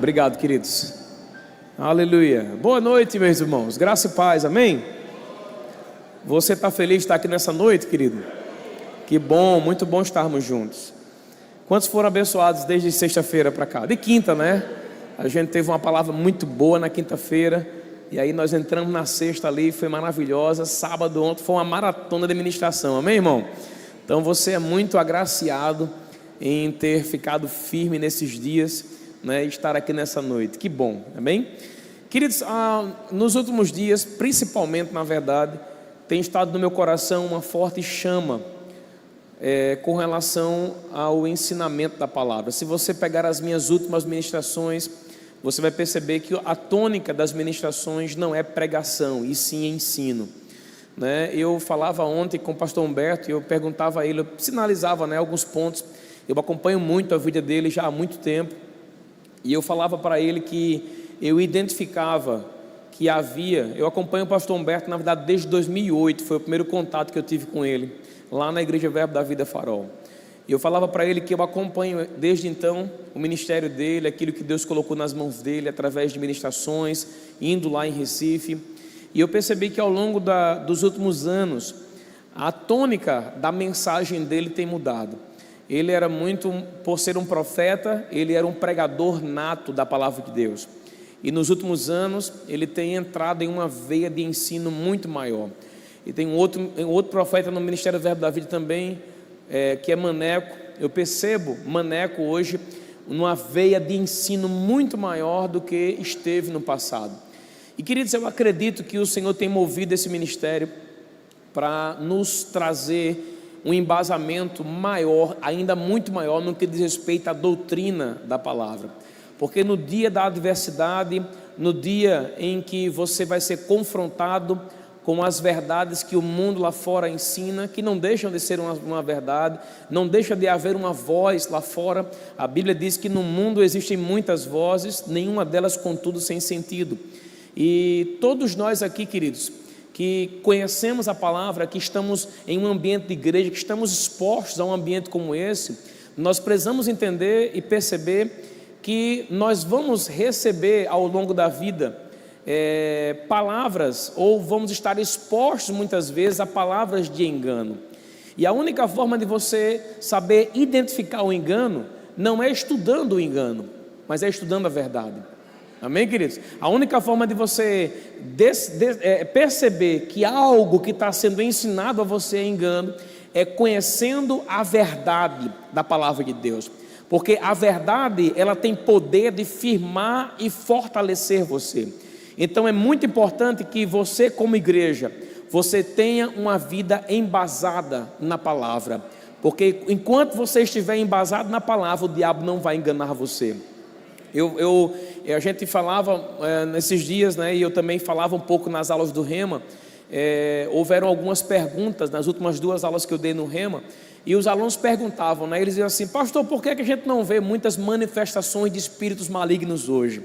Obrigado, queridos. Aleluia. Boa noite, meus irmãos. Graça e paz, amém? Você está feliz de estar aqui nessa noite, querido? Que bom, muito bom estarmos juntos. Quantos foram abençoados desde sexta-feira para cá? De quinta, né? A gente teve uma palavra muito boa na quinta-feira. E aí nós entramos na sexta ali, foi maravilhosa. Sábado, ontem, foi uma maratona de ministração, amém, irmão? Então você é muito agraciado em ter ficado firme nesses dias, né, e estar aqui nessa noite. Que bom, amém? Queridos, nos últimos dias, principalmente, na verdade, tem estado no meu coração uma forte chama com relação ao ensinamento da palavra. Se você pegar as minhas últimas ministrações, você vai perceber que a tônica das ministrações não é pregação, e sim ensino, né? Eu falava ontem com o pastor Humberto e eu perguntava a ele, eu sinalizava, né, alguns pontos. Eu acompanho muito a vida dele já há muito tempo, e eu falava para ele que eu identificava que eu acompanho o pastor Humberto, na verdade, desde 2008, foi o primeiro contato que eu tive com ele, lá na Igreja Verbo da Vida Farol. E eu falava para ele que eu acompanho desde então o ministério dele, aquilo que Deus colocou nas mãos dele, através de ministrações, indo lá em Recife. E eu percebi que ao longo dos últimos anos, a tônica da mensagem dele tem mudado. Ele era muito, por ser um profeta, ele era um pregador nato da palavra de Deus. E nos últimos anos, ele tem entrado em uma veia de ensino muito maior. E tem um outro profeta no Ministério do Verbo da Vida também, que é Maneco. Eu percebo Maneco hoje numa veia de ensino muito maior do que esteve no passado. E queridos, eu acredito que o Senhor tem movido esse ministério para nos trazer um embasamento maior, ainda muito maior, no que diz respeito à doutrina da palavra. Porque no dia da adversidade, no dia em que você vai ser confrontado com as verdades que o mundo lá fora ensina, que não deixam de ser uma verdade, não deixa de haver uma voz lá fora. A Bíblia diz que no mundo existem muitas vozes, nenhuma delas, contudo, sem sentido. E todos nós aqui, queridos, que conhecemos a palavra, que estamos em um ambiente de igreja, que estamos expostos a um ambiente como esse, nós precisamos entender e perceber que nós vamos receber ao longo da vida palavras, ou vamos estar expostos muitas vezes a palavras de engano. E a única forma de você saber identificar o engano não é estudando o engano, mas é estudando a verdade. Amém, queridos? A única forma de você perceber que algo que está sendo ensinado a você é engano é conhecendo a verdade da palavra de Deus. Porque a verdade, ela tem poder de firmar e fortalecer você. Então é muito importante que você, como igreja, você tenha uma vida embasada na palavra. Porque enquanto você estiver embasado na palavra, o diabo não vai enganar você. A gente falava nesses dias, né, e eu também falava um pouco nas aulas do Rema. Houveram algumas perguntas nas últimas 2 aulas que eu dei no Rema, e os alunos perguntavam, né, eles diziam assim: pastor, por que a gente não vê muitas manifestações de espíritos malignos hoje?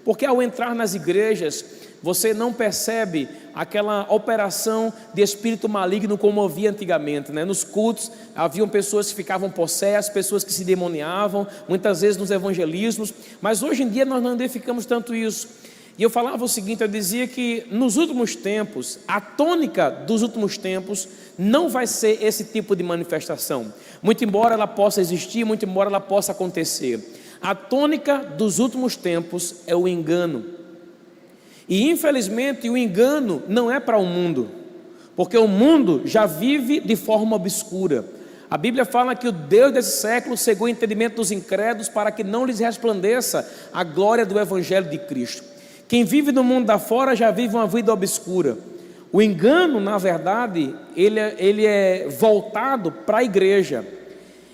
Porque ao entrar nas igrejas, você não percebe aquela operação de espírito maligno como havia antigamente, né? Nos cultos haviam pessoas que ficavam possessas, pessoas que se demoniavam, muitas vezes nos evangelismos, mas hoje em dia nós não identificamos tanto isso. E eu falava o seguinte, eu dizia que nos últimos tempos, a tônica dos últimos tempos não vai ser esse tipo de manifestação, muito embora ela possa existir, muito embora ela possa acontecer. A tônica dos últimos tempos é o engano. E infelizmente o engano não é para o mundo, porque o mundo já vive de forma obscura. A Bíblia fala que o Deus desse século cegou o entendimento dos incrédulos para que não lhes resplandeça a glória do Evangelho de Cristo. Quem vive no mundo da fora já vive uma vida obscura. O engano, na verdade, ele é voltado para a igreja.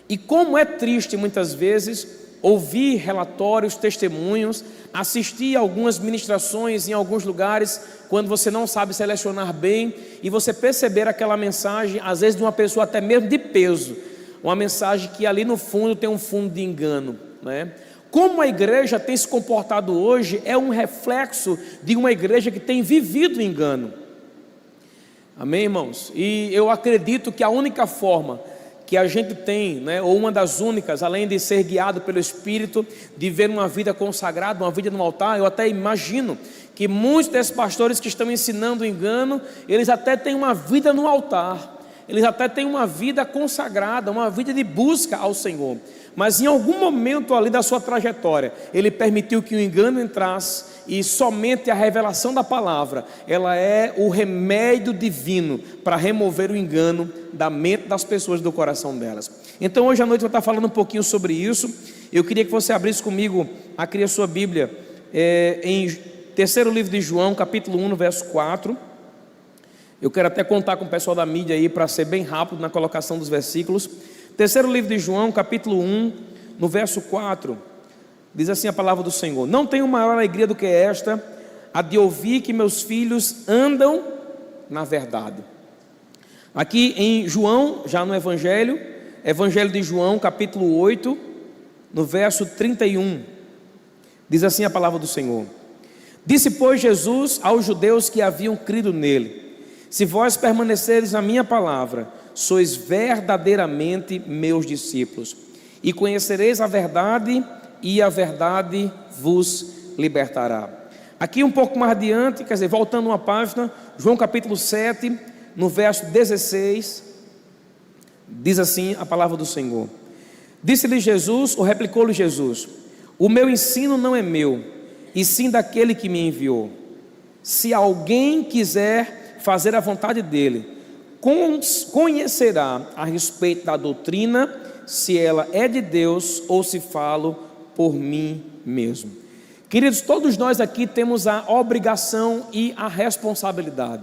E como é triste muitas vezes ouvir relatórios, testemunhos, assistir a algumas ministrações em alguns lugares, quando você não sabe selecionar bem, e você perceber aquela mensagem, às vezes de uma pessoa até mesmo de peso, uma mensagem que ali no fundo tem um fundo de engano, né? Como a igreja tem se comportado hoje é um reflexo de uma igreja que tem vivido o engano. Amém, irmãos? E eu acredito que a única forma que a gente tem, né, ou uma das únicas, além de ser guiado pelo Espírito, de ver uma vida consagrada, uma vida no altar. Eu até imagino que muitos desses pastores que estão ensinando o engano, eles até têm uma vida no altar, eles até têm uma vida consagrada, uma vida de busca ao Senhor, mas em algum momento ali da sua trajetória, ele permitiu que o engano entrasse, e somente a revelação da palavra, ela é o remédio divino para remover o engano da mente das pessoas, do coração delas. Então hoje à noite eu vou estar falando um pouquinho sobre isso. Eu queria que você abrisse comigo, aqui a sua Bíblia, em terceiro livro de João, capítulo 1, no verso 4. Eu quero até contar com o pessoal da mídia aí, para ser bem rápido na colocação dos versículos. Terceiro livro de João, capítulo 1, no verso 4, diz assim a palavra do Senhor: não tenho maior alegria do que esta, a de ouvir que meus filhos andam na verdade. Aqui em João, já no Evangelho de João, capítulo 8, no verso 31, diz assim a palavra do Senhor: disse, pois, Jesus aos judeus que haviam crido nele: se vós permanecereis na minha palavra, sois verdadeiramente meus discípulos, e conhecereis a verdade, e a verdade vos libertará. Aqui um pouco mais adiante, quer dizer, voltando uma página, João capítulo 7, no verso 16, diz assim a palavra do Senhor: disse-lhe Jesus, ou replicou-lhe Jesus: o meu ensino não é meu, e sim daquele que me enviou. Se alguém quiser fazer a vontade dele, conhecerá a respeito da doutrina, se ela é de Deus ou se falo por mim mesmo. Queridos, todos nós aqui temos a obrigação e a responsabilidade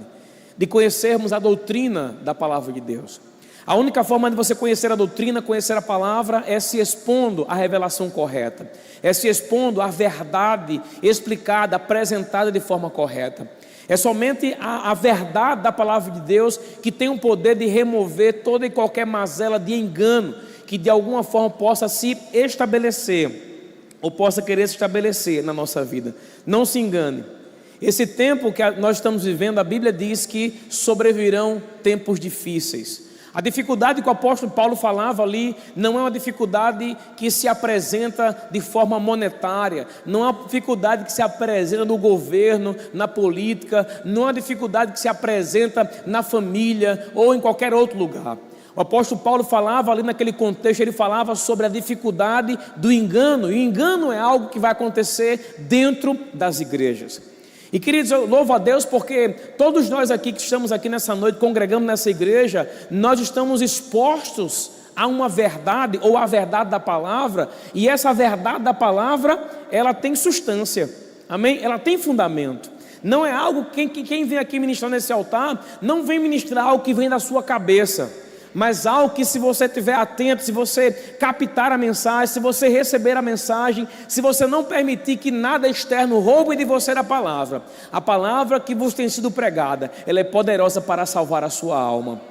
de conhecermos a doutrina da palavra de Deus. A única forma de você conhecer a doutrina, conhecer a palavra, é se expondo à revelação correta, é se expondo à verdade explicada, apresentada de forma correta. É somente a verdade da palavra de Deus que tem o poder de remover toda e qualquer mazela de engano que de alguma forma possa se estabelecer, ou possa querer se estabelecer na nossa vida. Não se engane, esse tempo que nós estamos vivendo, a Bíblia diz que sobrevirão tempos difíceis. A dificuldade que o apóstolo Paulo falava ali não é uma dificuldade que se apresenta de forma monetária, não é uma dificuldade que se apresenta no governo, na política, não é uma dificuldade que se apresenta na família ou em qualquer outro lugar. O apóstolo Paulo falava ali naquele contexto, ele falava sobre a dificuldade do engano, e o engano é algo que vai acontecer dentro das igrejas. E queridos, eu louvo a Deus porque todos nós aqui que estamos aqui nessa noite, congregamos nessa igreja, nós estamos expostos a uma verdade, ou a verdade da palavra, e essa verdade da palavra, ela tem substância, amém? Ela tem fundamento. Não é algo, quem vem aqui ministrar nesse altar, não vem ministrar algo que vem da sua cabeça, mas algo que, se você estiver atento, se você captar a mensagem, se você receber a mensagem, se você não permitir que nada externo roube de você a palavra que vos tem sido pregada, ela é poderosa para salvar a sua alma,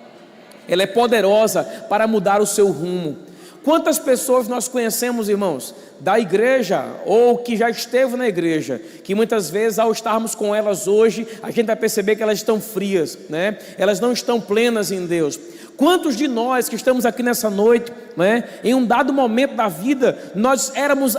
ela é poderosa para mudar o seu rumo. Quantas pessoas nós conhecemos, irmãos, da igreja, ou que já esteve na igreja, que muitas vezes, ao estarmos com elas hoje, a gente vai perceber que elas estão frias, né? Elas não estão plenas em Deus. Quantos de nós que estamos aqui nessa noite, né, em um dado momento da vida, nós éramos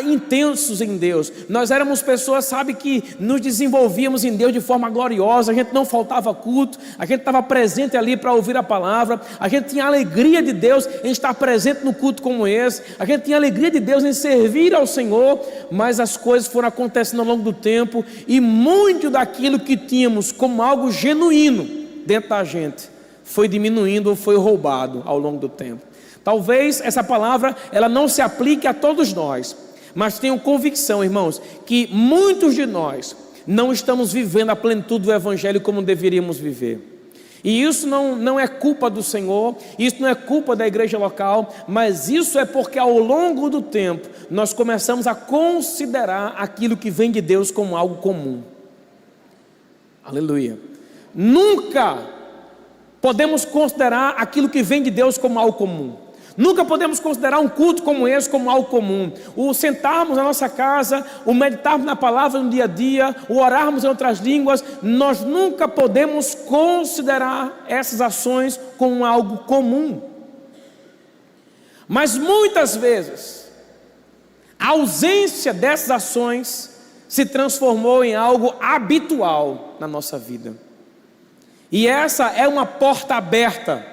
intensos em Deus, nós éramos pessoas, sabe, que nos desenvolvíamos em Deus de forma gloriosa, a gente não faltava culto, a gente estava presente ali para ouvir a palavra, a gente tinha alegria de Deus em estar presente no culto como esse, a gente tinha alegria de Deus em servir ao Senhor, mas as coisas foram acontecendo ao longo do tempo, e muito daquilo que tínhamos como algo genuíno dentro da gente foi diminuindo ou foi roubado ao longo do tempo. Talvez essa palavra ela não se aplique a todos nós, mas tenho convicção, irmãos, que muitos de nós não estamos vivendo a plenitude do Evangelho como deveríamos viver. E isso não é culpa do Senhor, isso não é culpa da igreja local, mas isso é porque ao longo do tempo nós começamos a considerar aquilo que vem de Deus como algo comum. Aleluia. Nunca podemos considerar aquilo que vem de Deus como algo comum. Nunca podemos considerar um culto como esse como algo comum. O sentarmos na nossa casa, o meditarmos na palavra no dia a dia, o orarmos em outras línguas, nós nunca podemos considerar essas ações como algo comum. Mas muitas vezes, a ausência dessas ações se transformou em algo habitual na nossa vida. E essa é uma porta aberta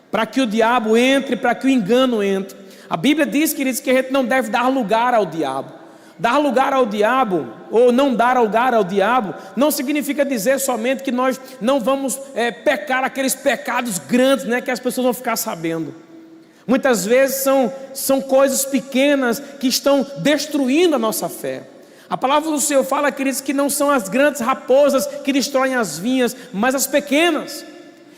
para que o diabo entre, para que o engano entre. A Bíblia diz, queridos, que a gente não deve dar lugar ao diabo. Dar lugar ao diabo, ou não dar lugar ao diabo, não significa dizer somente que nós não vamos pecar aqueles pecados grandes, né, que as pessoas vão ficar sabendo. Muitas vezes são coisas pequenas que estão destruindo a nossa fé. A palavra do Senhor fala, queridos, que não são as grandes raposas que destroem as vinhas, mas as pequenas.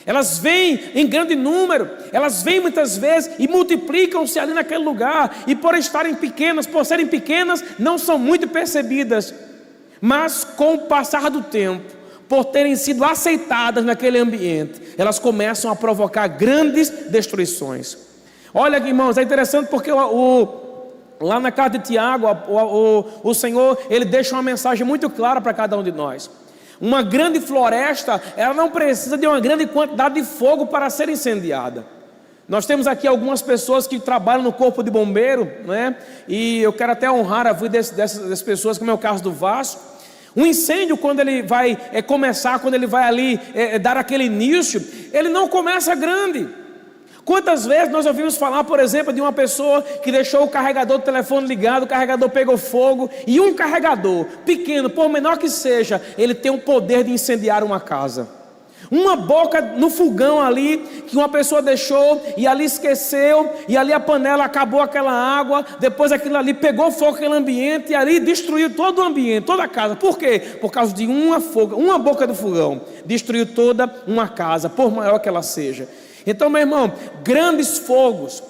Elas vêm em grande número, elas vêm muitas vezes e multiplicam-se ali naquele lugar, e por estarem pequenas, por serem pequenas, não são muito percebidas, mas com o passar do tempo, por terem sido aceitadas naquele ambiente, elas começam a provocar grandes destruições. Olha aqui, irmãos, é interessante porque lá na carta de Tiago, o Senhor, Ele deixa uma mensagem muito clara para cada um de nós. Uma grande floresta, ela não precisa de uma grande quantidade de fogo para ser incendiada. Nós temos aqui algumas pessoas que trabalham no corpo de bombeiro, né? E eu quero até honrar a vida dessas pessoas, como é o caso do Vasco. Um incêndio, quando ele vai começar, quando ele vai ali dar aquele início, ele não começa grande. Quantas vezes nós ouvimos falar, por exemplo, de uma pessoa que deixou o carregador do telefone ligado, o carregador pegou fogo, e um carregador pequeno, por menor que seja, ele tem o poder de incendiar uma casa. Uma boca no fogão ali, que uma pessoa deixou, e ali esqueceu, e ali a panela acabou aquela água, depois aquilo ali pegou fogo naquele ambiente, e ali destruiu todo o ambiente, toda a casa. Por quê? Por causa de uma boca do fogão, destruiu toda uma casa, por maior que ela seja. Então, meu irmão, grandes fogos,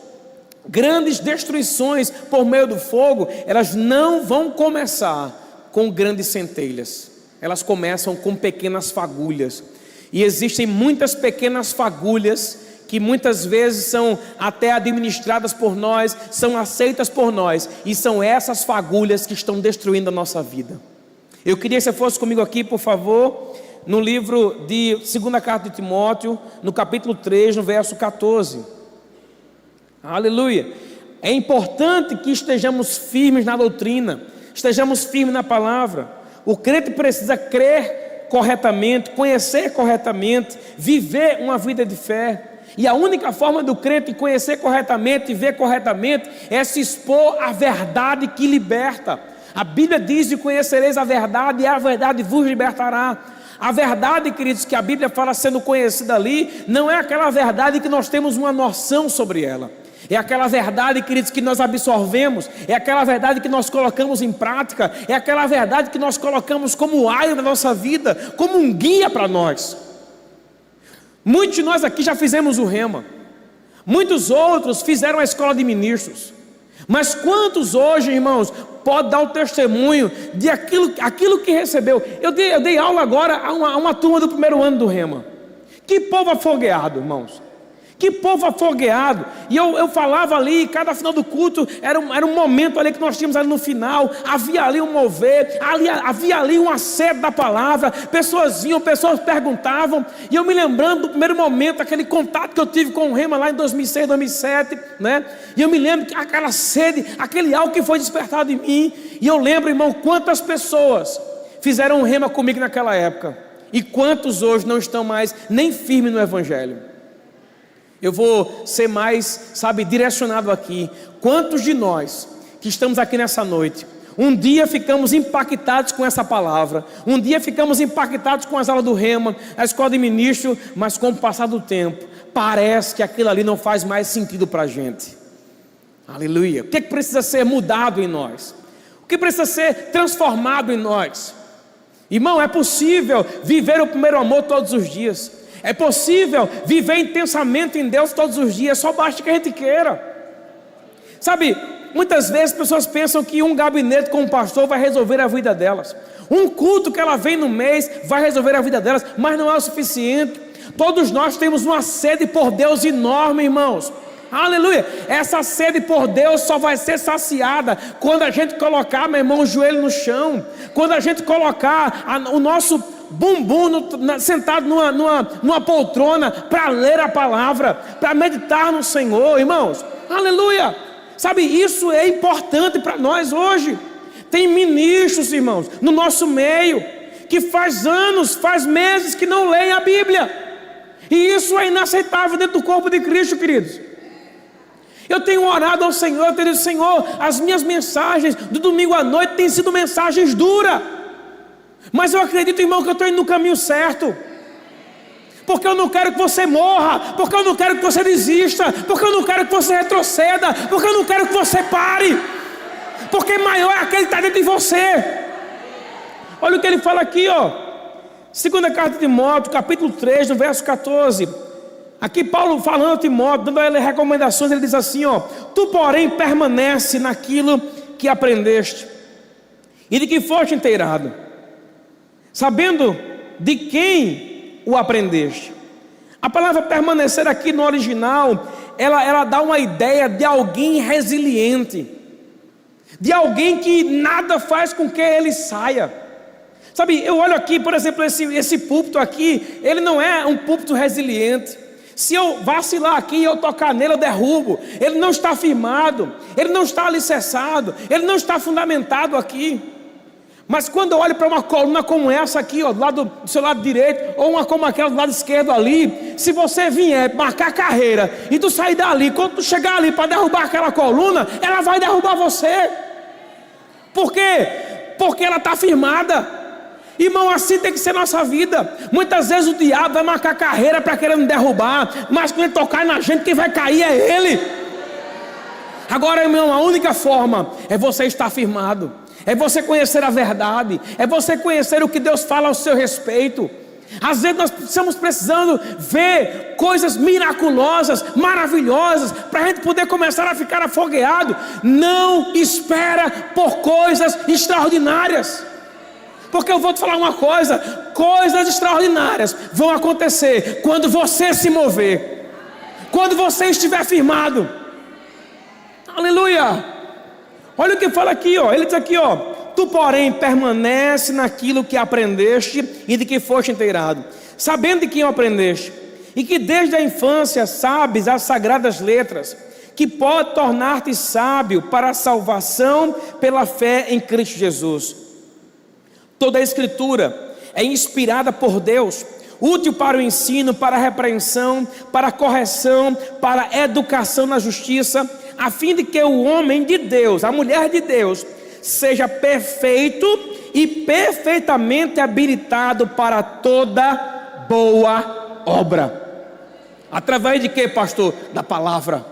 grandes destruições por meio do fogo, elas não vão começar com grandes centelhas, elas começam com pequenas fagulhas, e existem muitas pequenas fagulhas, que muitas vezes são até administradas por nós, são aceitas por nós, e são essas fagulhas que estão destruindo a nossa vida. Eu queria que você fosse comigo aqui, por favor, no livro de 2ª carta de Timóteo, no capítulo 3, no verso 14. Aleluia. É importante que estejamos firmes na doutrina, estejamos firmes na palavra. O crente precisa crer corretamente, conhecer corretamente, viver uma vida de fé. E a única forma do crente conhecer corretamente e ver corretamente é se expor à verdade que liberta. A Bíblia diz: e conhecereis a verdade, e a verdade vos libertará. A verdade, queridos, que a Bíblia fala sendo conhecida ali, não é aquela verdade que nós temos uma noção sobre ela. É aquela verdade, queridos, que nós absorvemos, é aquela verdade que nós colocamos em prática, é aquela verdade que nós colocamos como aio na nossa vida, como um guia para nós. Muitos de nós aqui já fizemos o rema, muitos outros fizeram a escola de ministros, mas quantos hoje, irmãos, pode dar o testemunho de aquilo que recebeu? Eu dei aula agora a uma turma do 1º ano do rema. Que povo afogueado, irmãos, que povo afogueado. E eu falava ali, cada final do culto era um momento ali que nós tínhamos ali no final. Havia ali um mover, havia ali um assédio da palavra. Pessoas vinham, pessoas perguntavam, e eu me lembrando do primeiro momento, aquele contato que eu tive com o rema lá em 2006, 2007, né? E eu me lembro que aquela sede, aquele algo que foi despertado em mim. E eu lembro, irmão, quantas pessoas fizeram o rema comigo naquela época, e quantos hoje não estão mais nem firmes no evangelho. Eu vou ser mais, direcionado aqui. Quantos de nós que estamos aqui nessa noite, um dia ficamos impactados com essa palavra, um dia ficamos impactados com as aulas do rema, a escola de ministro, mas com o passar do tempo, parece que aquilo ali não faz mais sentido para a gente. Aleluia. O que precisa ser mudado em nós? O que precisa ser transformado em nós? Irmão, é possível viver o primeiro amor todos os dias. É possível viver intensamente em Deus todos os dias, só basta que a gente queira. Muitas vezes as pessoas pensam que um gabinete com um pastor vai resolver a vida delas, um culto que ela vem no mês vai resolver a vida delas, mas não é o suficiente. Todos nós temos uma sede por Deus enorme, irmãos. Aleluia. Essa sede por Deus só vai ser saciada quando a gente colocar, meu irmão, o joelho no chão, quando a gente colocar o nosso bumbum sentado numa poltrona para ler a palavra, para meditar no Senhor. Irmãos, Aleluia! Sabe, isso é importante para nós hoje. Tem ministros, irmãos, no nosso meio, que faz anos, faz meses que não leem a Bíblia. E isso é inaceitável dentro do corpo de Cristo, queridos. Eu tenho orado ao Senhor, eu tenho dito: Senhor, as minhas mensagens do domingo à noite têm sido mensagens duras. Mas eu acredito, irmão, que eu estou indo no caminho certo. Porque eu não quero que você morra, porque eu não quero que você desista, porque eu não quero que você retroceda, porque eu não quero que você pare, porque maior é aquele que está dentro de você. Olha o que ele fala aqui, ó. Segunda carta de Timóteo, capítulo 3, no verso 14. Aqui Paulo falando a Timóteo, dando a ele recomendações, ele diz assim, ó: tu porém permanece naquilo que aprendeste e de que foste inteirado, sabendo de quem o aprendeste. A palavra permanecer aqui no original, ela dá uma ideia de alguém resiliente, de alguém que nada faz com que ele saia. Sabe, eu olho aqui, por exemplo, esse púlpito aqui, ele não é um púlpito resiliente. Se eu vacilar aqui e eu tocar nele, eu derrubo. Ele não está firmado, ele não está alicerçado, ele não está fundamentado aqui. Mas quando eu olho para uma coluna como essa aqui, ó, do seu lado direito, ou uma como aquela do lado esquerdo ali, se você vier marcar carreira e tu sair dali, quando tu chegar ali para derrubar aquela coluna, ela vai derrubar você. Por quê? Porque ela está firmada. Irmão, assim tem que ser nossa vida. Muitas vezes o diabo vai marcar carreira para querer nos derrubar, mas quando ele tocar na gente, quem vai cair é ele. Agora, irmão, a única forma é você estar firmado, é você conhecer a verdade, é você conhecer o que Deus fala ao seu respeito. Às vezes nós estamos precisando ver coisas miraculosas, maravilhosas, para a gente poder começar a ficar afogueado. Não espera por coisas extraordinárias, porque eu vou te falar uma coisa: coisas extraordinárias vão acontecer quando você se mover, quando você estiver firmado. Aleluia! Olha o que fala aqui, ó. Ele diz aqui, ó: tu porém permanece naquilo que aprendeste e de que foste inteirado, sabendo de quem o aprendeste, e que desde a infância sabes as sagradas letras, que pode tornar-te sábio para a salvação pela fé em Cristo Jesus. Toda a escritura é inspirada por Deus, útil para o ensino, para a repreensão, para a correção, para a educação na justiça, a fim de que o homem de Deus, a mulher de Deus, seja perfeito e perfeitamente habilitado para toda boa obra. Através de quê, pastor? Da palavra.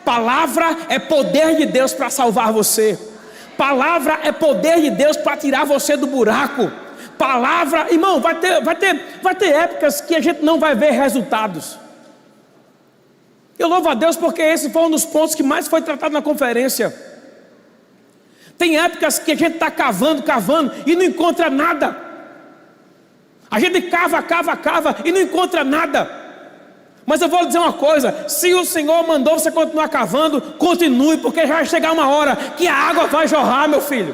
Palavra é poder de Deus para salvar você. Palavra é poder de Deus para tirar você do buraco. Palavra, irmão, vai ter épocas que a gente não vai ver resultados. Eu louvo a Deus porque esse foi um dos pontos que mais foi tratado na conferência. Tem épocas que a gente está cavando e não encontra nada. A gente cava e não encontra nada. Mas eu vou lhe dizer uma coisa: se o Senhor mandou você continuar cavando, continue, porque já vai chegar uma hora que a água vai jorrar, meu filho.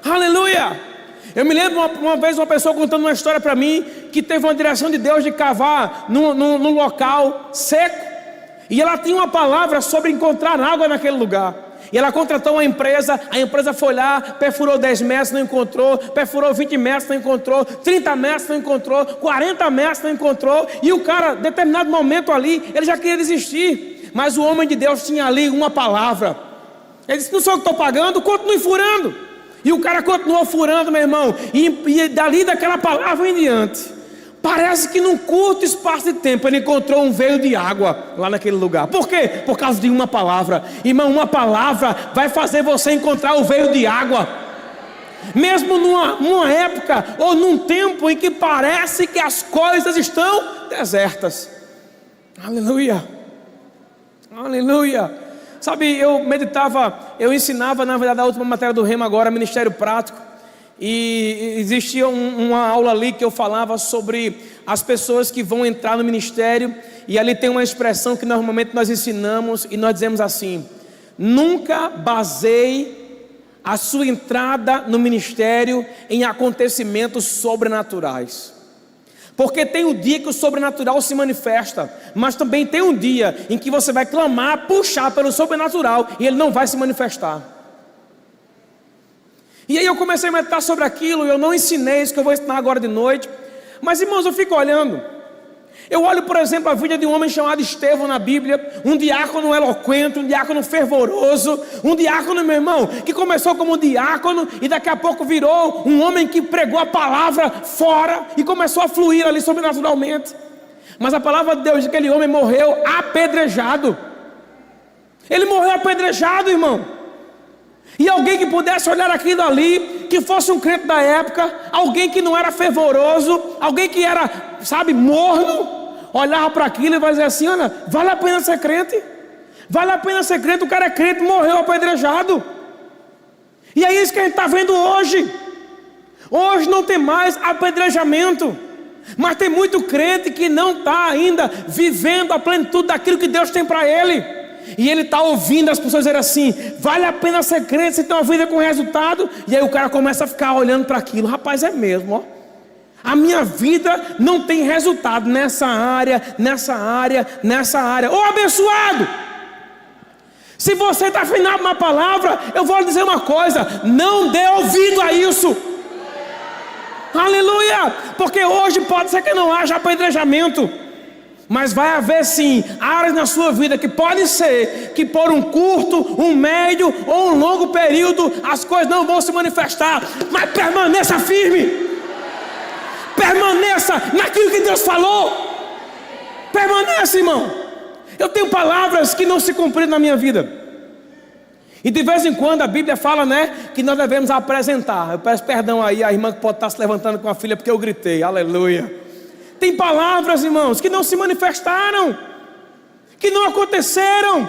Aleluia! Eu me lembro uma vez uma pessoa contando uma história para mim, que teve uma direção de Deus de cavar num local seco, e ela tinha uma palavra sobre encontrar água naquele lugar. E ela contratou uma empresa, a empresa foi lá, perfurou 10 metros, não encontrou, perfurou 20 metros, não encontrou, 30 metros, não encontrou, 40 metros, não encontrou, e o cara, em determinado momento ali, ele já queria desistir, mas o homem de Deus tinha ali uma palavra. Ele disse: não sou eu que estou pagando, continue furando. E o cara continuou furando, meu irmão, e dali daquela palavra em diante, parece que num curto espaço de tempo ele encontrou um veio de água lá naquele lugar. Por quê? Por causa de uma palavra. Irmão, uma palavra vai fazer você encontrar o veio de água, mesmo numa época ou num tempo em que parece que as coisas estão desertas. Aleluia, aleluia. Sabe, eu ensinava, na verdade, a última matéria do Rema agora, Ministério Prático. E existia uma aula ali que eu falava sobre as pessoas que vão entrar no ministério. E ali tem uma expressão que normalmente nós ensinamos, e nós dizemos assim: nunca baseie a sua entrada no ministério em acontecimentos sobrenaturais. Porque tem um dia que o sobrenatural se manifesta, mas também tem um dia em que você vai clamar, puxar pelo sobrenatural e ele não vai se manifestar. E aí eu comecei a meditar sobre aquilo, eu não ensinei isso que eu vou ensinar agora de noite. Mas irmãos, eu fico olhando. Eu olho, por exemplo, a vida de um homem chamado Estevão na Bíblia, um diácono eloquente, um diácono fervoroso, um diácono, meu irmão, que começou como diácono e daqui a pouco virou um homem que pregou a palavra fora e começou a fluir ali sobrenaturalmente. Mas a palavra de Deus diz que aquele homem morreu apedrejado. Ele morreu apedrejado, irmão. E alguém que pudesse olhar aquilo ali, que fosse um crente da época, alguém que não era fervoroso, alguém que era, sabe, morno, olhava para aquilo e vai dizer assim: olha, vale a pena ser crente? Vale a pena ser crente? O cara é crente, morreu apedrejado. E é isso que a gente está vendo hoje. Hoje não tem mais apedrejamento, mas tem muito crente que não está ainda vivendo a plenitude daquilo que Deus tem para ele. E ele está ouvindo as pessoas dizer assim: vale a pena ser crente, você tem uma vida com resultado. E aí o cara começa a ficar olhando para aquilo. Rapaz, é mesmo, ó. A minha vida não tem resultado nessa área, nessa área, nessa área. Ô abençoado, se você está afinado na palavra, eu vou lhe dizer uma coisa: não dê ouvido a isso. Aleluia. Porque hoje pode ser que não haja apedrejamento, mas vai haver sim áreas na sua vida que pode ser que por um curto, um médio ou um longo período as coisas não vão se manifestar. Mas permaneça firme, permaneça naquilo que Deus falou. Permaneça, irmão. Eu tenho palavras que não se cumpriram na minha vida, e de vez em quando a Bíblia fala, né, que nós devemos apresentar. Eu peço perdão aí a irmã que pode estar se levantando com a filha porque eu gritei. Aleluia. Tem palavras, irmãos, que não se manifestaram, que não aconteceram,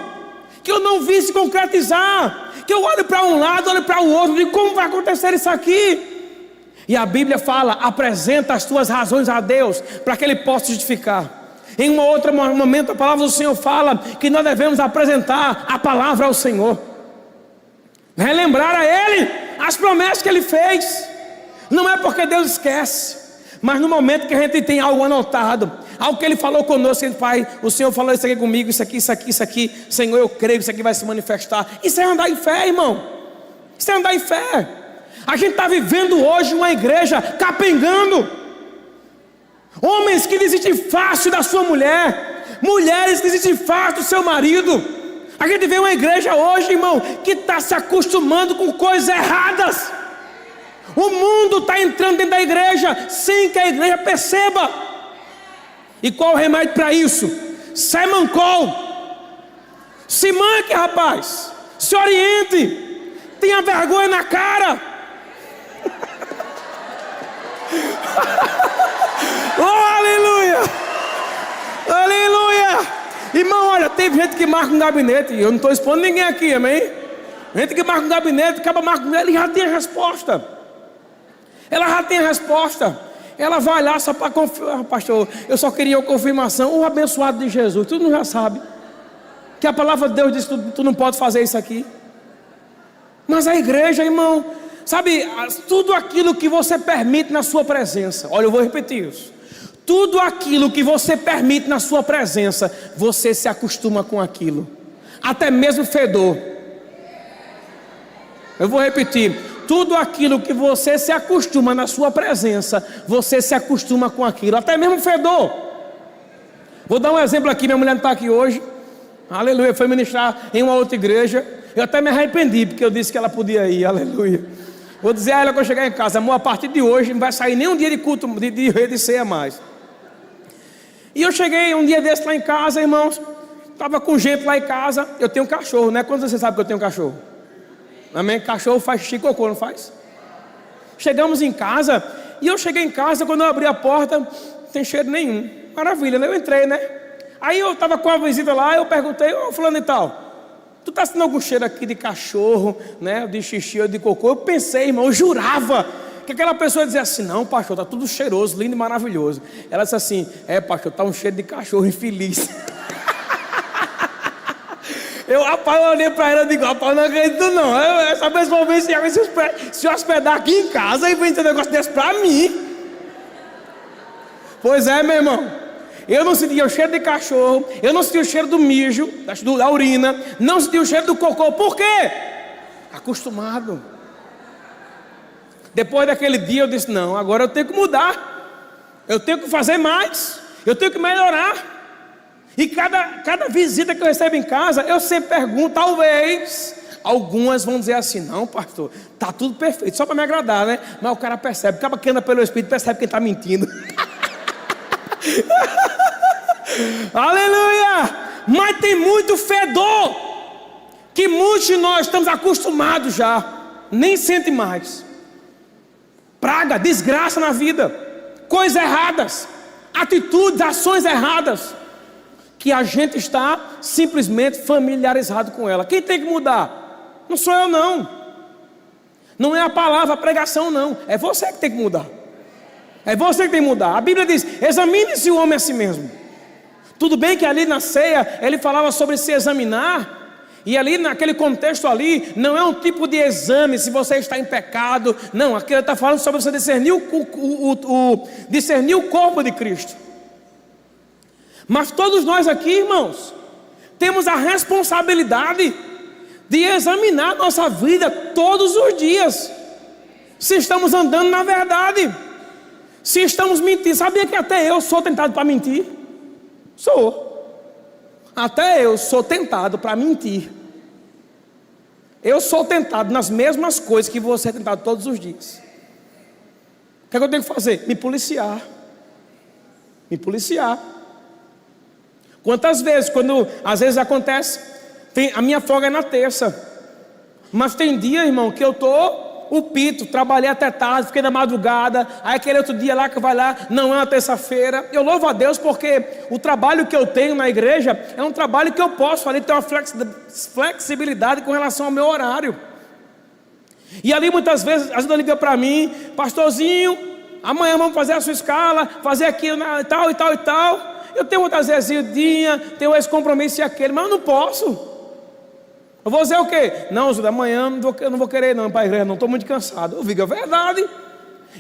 que eu não vi se concretizar, que eu olho para um lado, olho para o outro, e digo: como vai acontecer isso aqui? E a Bíblia fala: apresenta as tuas razões a Deus, para que Ele possa justificar. Em um outro momento a palavra do Senhor fala que nós devemos apresentar a palavra ao Senhor, relembrar a Ele as promessas que Ele fez. Não é porque Deus esquece, mas no momento que a gente tem algo anotado, algo que Ele falou conosco, Ele: Pai, o Senhor falou isso aqui comigo, isso aqui, isso aqui, isso aqui, Senhor, eu creio que isso aqui vai se manifestar. Isso é andar em fé, irmão. Isso é andar em fé. A gente está vivendo hoje uma igreja capengando. Homens que desistem fácil da sua mulher, mulheres que desistem fácil do seu marido. A gente vê uma igreja hoje, irmão, que está se acostumando com coisas erradas. O mundo está entrando dentro da igreja sem que a igreja perceba. E qual o remédio para isso? Simon Cole. Se manque, rapaz. Se oriente. Tenha vergonha na cara. Oh, aleluia. Aleluia. Irmão, olha, tem gente que marca um gabinete. Eu não estou expondo ninguém aqui, amém? Gente que marca um gabinete, acaba marcando, ele já tem a resposta. Ela já tem a resposta. Ela vai lá só para confirmar: pastor, eu só queria a confirmação. O abençoado de Jesus, tu não já sabe que a palavra de Deus diz que tu não pode fazer isso aqui. Mas a igreja, irmão, sabe, tudo aquilo que você permite na sua presença, olha, eu vou repetir isso: tudo aquilo que você permite na sua presença, você se acostuma com aquilo, até mesmo fedor. Eu vou repetir: tudo aquilo que você se acostuma na sua presença, você se acostuma com aquilo, até mesmo fedor. Vou dar um exemplo aqui. Minha mulher não está aqui hoje, aleluia, foi ministrar em uma outra igreja. Eu até me arrependi porque eu disse que ela podia ir, aleluia. Vou dizer a ela quando eu chegar em casa: amor, a partir de hoje não vai sair nenhum dia de culto, de ceia mais. E eu cheguei um dia desse lá em casa, irmãos, estava com gente lá em casa. Eu tenho um cachorro, né? Quantos você sabe que eu tenho um cachorro? Amém? Cachorro faz xixi e cocô, não faz? Chegamos em casa, e eu cheguei em casa, quando eu abri a porta, não tem cheiro nenhum. Maravilha, né? Eu entrei, né? Aí eu estava com a visita lá, eu perguntei: ô fulano e tal, tu tá sentindo algum cheiro aqui de cachorro, né? De xixi ou de cocô? Eu pensei, irmão, eu jurava que aquela pessoa dizia assim: não, pastor, tá tudo cheiroso, lindo e maravilhoso. Ela disse assim: é, pastor, tá um cheiro de cachorro infeliz. Rapaz, eu olhei para ela e digo: rapaz, não acredito não. Essa pessoa vem se hospedar aqui em casa e vem ter um negócio desse para mim. Pois é, meu irmão. Eu não sentia o cheiro de cachorro, eu não sentia o cheiro do mijo, da urina, não sentia o cheiro do cocô. Por quê? Acostumado. Depois daquele dia eu disse, não, agora eu tenho que mudar. Eu tenho que fazer mais. Eu tenho que melhorar. E cada visita que eu recebo em casa, eu sempre pergunto, talvez, algumas vão dizer assim, não, pastor, tá tudo perfeito, só para me agradar, né? Mas o cara percebe, acaba que anda pelo Espírito, percebe que ele está mentindo. Aleluia! Mas tem muito fedor, que muitos de nós estamos acostumados já, nem sente mais. Praga, desgraça na vida, coisas erradas, atitudes, ações erradas, que a gente está simplesmente familiarizado com ela. Quem tem que mudar? Não sou eu não. Não é a palavra, a pregação não. É você que tem que mudar. É você que tem que mudar. A Bíblia diz, examine-se o homem a si mesmo. Tudo bem que ali na ceia, ele falava sobre se examinar. E ali naquele contexto ali, não é um tipo de exame se você está em pecado. Não, aqui ele está falando sobre você discernir discernir o corpo de Cristo. Mas todos nós aqui, irmãos, temos a responsabilidade de examinar nossa vida todos os dias, se estamos andando na verdade, se estamos mentindo. Sabia que até eu sou tentado para mentir? Sou. Até eu sou tentado para mentir. Eu sou tentado nas mesmas coisas que você é tentado todos os dias. O que é que eu tenho que fazer? Me policiar. Me policiar. Quantas vezes, às vezes acontece, a minha folga é na terça, mas tem dia, irmão, que eu o pito, trabalhei até tarde, fiquei na madrugada, aí aquele outro dia lá que vai lá, não é uma terça-feira. Eu louvo a Deus porque o trabalho que eu tenho na igreja é um trabalho que eu posso ali ter uma flexibilidade com relação ao meu horário. E ali muitas vezes, às vezes liga para mim, pastorzinho, amanhã vamos fazer a sua escala, fazer aquilo e tal e tal e tal. Eu tenho muitas vezes dia, tenho esse compromisso e aquele, mas eu não posso. Eu vou dizer o quê? Não, amanhã eu não vou querer não ir para a igreja, não, estou muito cansado. Eu digo a verdade.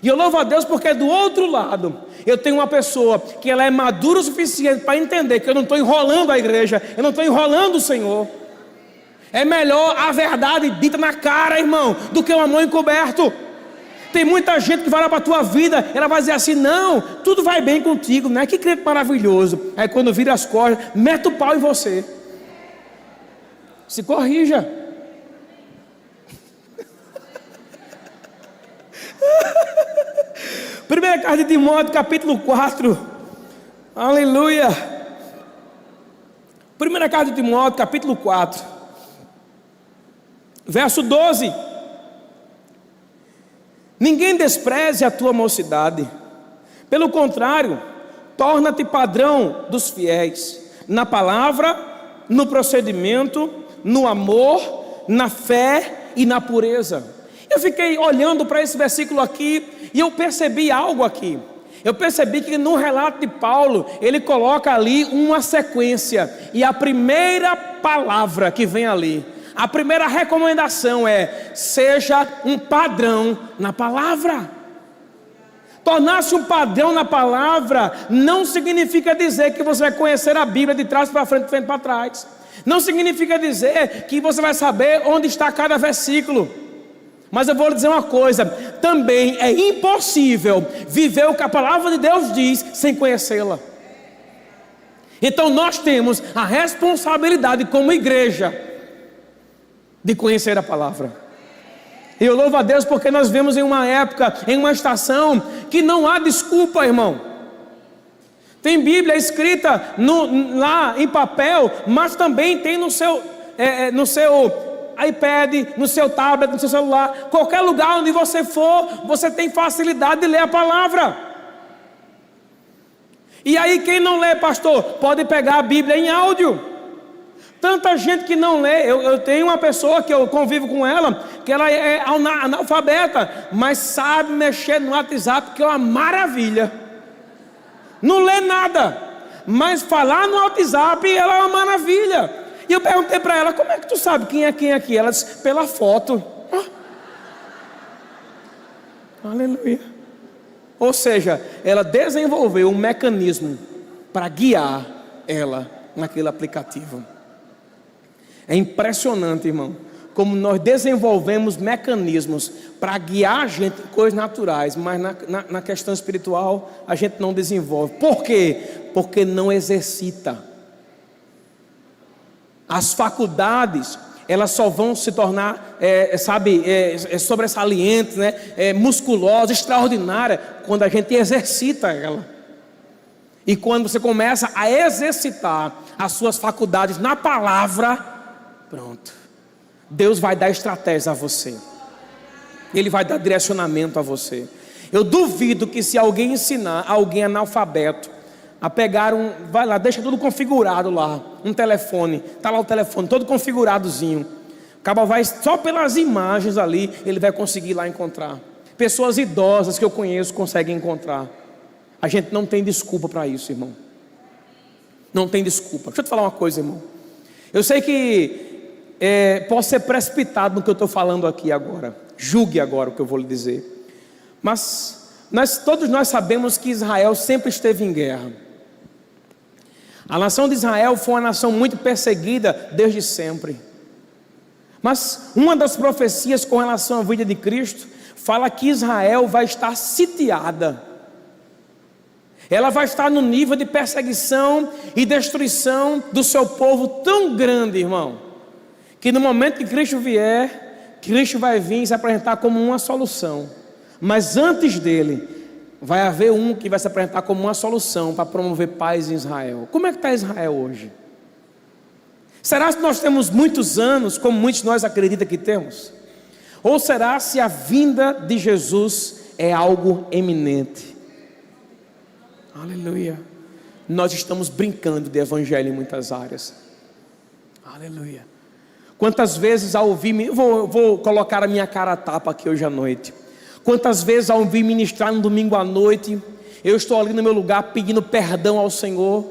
E eu louvo a Deus porque do outro lado, eu tenho uma pessoa que ela é madura o suficiente para entender que eu não estou enrolando a igreja, eu não estou enrolando o Senhor. É melhor a verdade dita na cara, irmão, do que um amor encoberto. Tem muita gente que vai lá para a tua vida, ela vai dizer assim, não, tudo vai bem contigo, né? Que crente maravilhoso. Aí quando vira as costas, mete o pau em você. Se corrija. Primeira carta de Timóteo, capítulo 4. Aleluia. Primeira carta de Timóteo, capítulo 4, verso 12. Ninguém despreze a tua mocidade, pelo contrário, torna-te padrão dos fiéis, na palavra, no procedimento, no amor, na fé e na pureza. Eu fiquei olhando para esse versículo aqui e eu percebi algo aqui. Eu percebi que no relato de Paulo, ele coloca ali uma sequência, e a primeira palavra que vem ali, a primeira recomendação é: seja um padrão na palavra. Tornar-se um padrão na palavra não significa dizer que você vai conhecer a Bíblia de trás para frente, de frente para trás. Não significa dizer que você vai saber onde está cada versículo. Mas eu vou lhe dizer uma coisa: também é impossível viver o que a palavra de Deus diz sem conhecê-la. Então nós temos a responsabilidade como igreja de conhecer a palavra. E eu louvo a Deus porque nós vivemos em uma época, em uma estação que não há desculpa, irmão. Tem Bíblia escrita lá em papel, mas também tem no seu iPad, no seu tablet, no seu celular. Qualquer lugar onde você for, você tem facilidade de ler a palavra. E aí quem não lê, pastor, pode pegar a Bíblia em áudio. Tanta gente que não lê. Eu tenho uma pessoa que eu convivo com ela, que ela é analfabeta, mas sabe mexer no WhatsApp, que é uma maravilha. Não lê nada, mas falar no WhatsApp, ela é uma maravilha. E eu perguntei para ela: como é que tu sabe quem é quem aqui? Ela disse: pela foto. Aleluia. Ou seja, ela desenvolveu um mecanismo para guiar ela naquele aplicativo. É impressionante, irmão, como nós desenvolvemos mecanismos para guiar a gente em coisas naturais, mas na questão espiritual a gente não desenvolve. Por quê? Porque não exercita. As faculdades, elas só vão se tornar, sobressalientes, musculosas, extraordinárias, quando a gente exercita ela. E quando você começa a exercitar as suas faculdades na palavra, pronto, Deus vai dar estratégia a você, Ele vai dar direcionamento a você. Eu duvido que se alguém ensinar alguém analfabeto a pegar vai lá, deixa tudo configurado lá, um telefone, está lá o telefone todo configuradozinho, o cabo vai, só pelas imagens ali, ele vai conseguir lá encontrar. Pessoas idosas que eu conheço conseguem encontrar. A gente não tem desculpa para isso, irmão. Não tem desculpa. Deixa eu te falar uma coisa, irmão. Eu sei que posso ser precipitado no que eu estou falando aqui agora. Julgue agora o que eu vou lhe dizer. Mas todos nós sabemos que Israel sempre esteve em guerra. A nação de Israel foi uma nação muito perseguida desde sempre. Mas uma das profecias com relação à vinda de Cristo fala que Israel vai estar sitiada. Ela vai estar no nível de perseguição e destruição do seu povo tão grande, irmão, que no momento que Cristo vier, Cristo vai vir se apresentar como uma solução. Mas antes dele, vai haver um que vai se apresentar como uma solução para promover paz em Israel. Como é que está Israel hoje? Será que nós temos muitos anos, como muitos de nós acreditam que temos? Ou será se a vinda de Jesus é algo eminente? Aleluia. Nós estamos brincando de evangelho em muitas áreas. Aleluia. Quantas vezes ao ouvir, vou colocar a minha cara a tapa aqui hoje à noite. Quantas vezes ao ouvir ministrar no domingo à noite, eu estou ali no meu lugar pedindo perdão ao Senhor,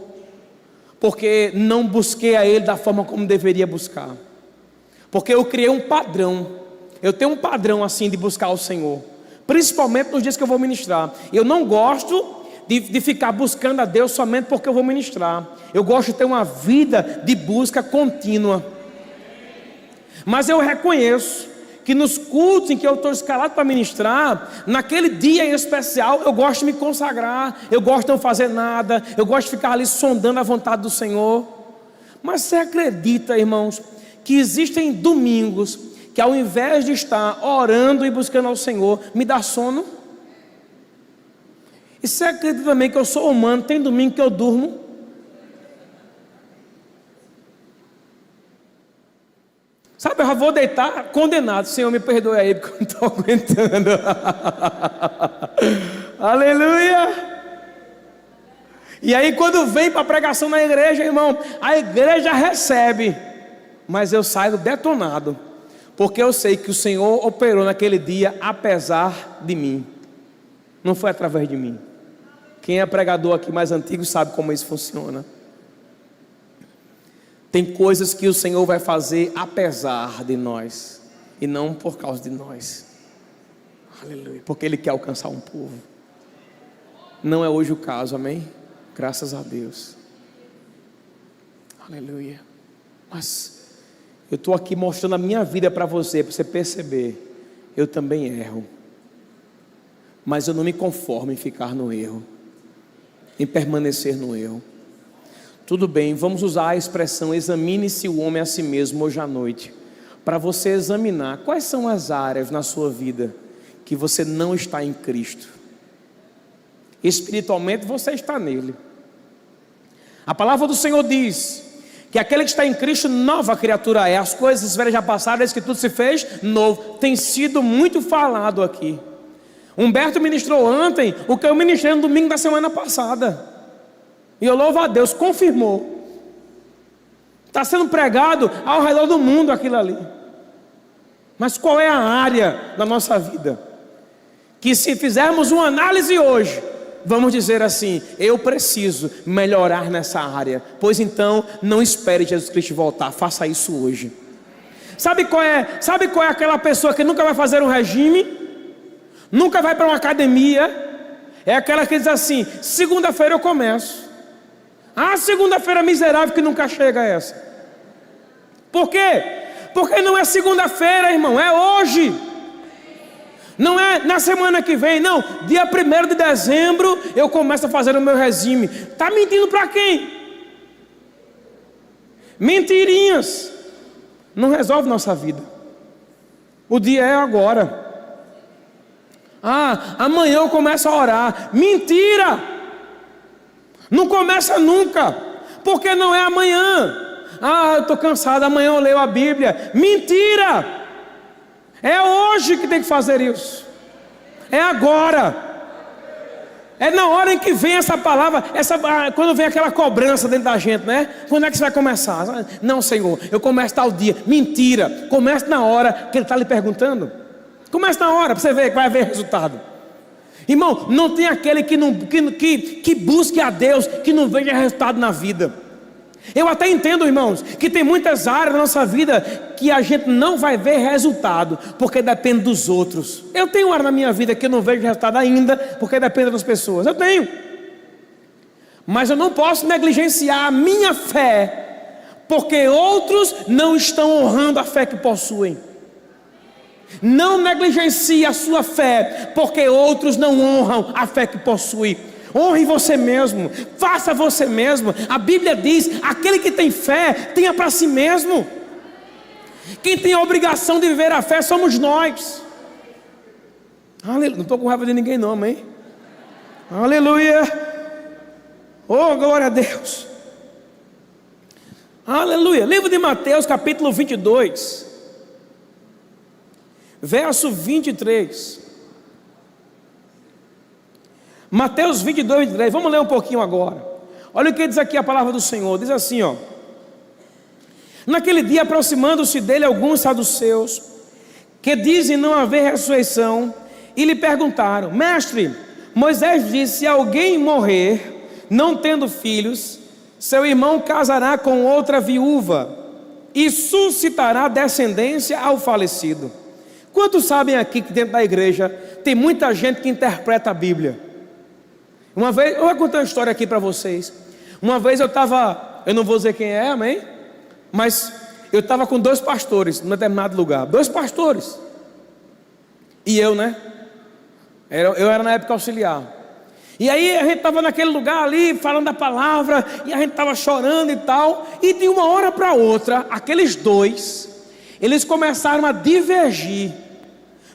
porque não busquei a Ele da forma como deveria buscar. Porque eu criei um padrão. Eu tenho um padrão assim de buscar o Senhor, principalmente nos dias que eu vou ministrar. Eu não gosto de ficar buscando a Deus somente porque eu vou ministrar. Eu gosto de ter uma vida de busca contínua. Mas eu reconheço que nos cultos em que eu estou escalado para ministrar, naquele dia em especial, eu gosto de me consagrar, eu gosto de não fazer nada, eu gosto de ficar ali sondando a vontade do Senhor. Mas você acredita, irmãos, que existem domingos que ao invés de estar orando e buscando ao Senhor, me dá sono? E você acredita também que eu sou humano, tem domingo que eu durmo? Sabe, eu já vou deitar condenado. Senhor, me perdoe aí, porque eu não estou aguentando. Aleluia. E aí quando vem para a pregação na igreja, irmão, a igreja recebe, mas eu saio detonado, porque eu sei que o Senhor operou naquele dia apesar de mim. Não foi através de mim. Quem é pregador aqui mais antigo sabe como isso funciona. Tem coisas que o Senhor vai fazer apesar de nós, e não por causa de nós. Aleluia. Porque Ele quer alcançar um povo. Não é hoje o caso, amém? Graças a Deus. Aleluia. Mas eu estou aqui mostrando a minha vida para você perceber. Eu também erro, mas eu não me conformo em ficar no erro, em permanecer no erro. Tudo bem, vamos usar a expressão examine-se o homem a si mesmo hoje à noite, para você examinar quais são as áreas na sua vida que você não está em Cristo. Espiritualmente você está nele. A palavra do Senhor diz que aquele que está em Cristo, nova criatura é. As coisas velhas já passaram, eis que tudo se fez novo. Tem sido muito falado aqui. Humberto ministrou ontem o que eu ministrei no domingo da semana passada, e eu louvo a Deus, confirmou. Está sendo pregado ao redor do mundo aquilo ali. Mas qual é a área da nossa vida que, se fizermos uma análise hoje, vamos dizer assim: eu preciso melhorar nessa área? Pois então, não espere Jesus Cristo voltar, faça isso hoje. Sabe qual é aquela pessoa que nunca vai fazer um regime, nunca vai para uma academia, É aquela que diz assim: segunda-feira eu começo. Ah, segunda-feira miserável que nunca chega essa. Por quê? Porque não é segunda-feira, irmão, é hoje. Não é na semana que vem, não. Dia 1º de dezembro eu começo a fazer o meu regime. Está mentindo para quem? Mentirinhas. Não resolve nossa vida. O dia é agora. Ah, amanhã eu começo a orar. Mentira! Não começa nunca. Porque não é amanhã. Ah, eu estou cansado, amanhã eu leio a Bíblia. Mentira! É hoje que tem que fazer isso. É agora. É na hora em que vem essa palavra, quando vem aquela cobrança dentro da gente, né? Quando é que você vai começar? Não, Senhor, eu começo tal dia. Mentira! Comece na hora que Ele está lhe perguntando. Comece na hora para você ver que vai haver resultado. Irmão, não tem aquele que busque a Deus que não veja resultado na vida. Eu até entendo, irmãos, que tem muitas áreas da nossa vida que a gente não vai ver resultado, porque depende dos outros. Eu tenho área na minha vida que eu não vejo resultado ainda, porque depende das pessoas. Eu tenho. Mas eu não posso negligenciar a minha fé, porque outros não estão honrando a fé que possuem. Não negligencie a sua fé, porque outros não honram a fé que possuem. Honre você mesmo, faça você mesmo. A Bíblia diz: aquele que tem fé, tenha para si mesmo. Quem tem a obrigação de viver a fé somos nós. Aleluia. Não estou com raiva de ninguém não, amém? Aleluia. Oh, glória a Deus. Aleluia. Livro de Mateus, capítulo 22, verso 23. Mateus 22, 23, vamos ler um pouquinho agora. Olha o que diz aqui a palavra do Senhor. Diz assim, ó: naquele dia, aproximando-se dele alguns saduceus, que dizem não haver ressurreição, e lhe perguntaram: mestre, Moisés disse: se alguém morrer, não tendo filhos, seu irmão casará com outra viúva, e suscitará descendência ao falecido. Quantos sabem aqui que dentro da igreja tem muita gente que interpreta a Bíblia? Uma vez, eu vou contar uma história aqui para vocês. Uma vez eu não vou dizer quem é, amém? Mas eu estava com 2 pastores num determinado lugar. 2 pastores. E eu, né? Eu era na época auxiliar. E aí a gente estava naquele lugar ali, falando da palavra, e a gente estava chorando e tal. E de uma hora para outra, aqueles 2, eles começaram a divergir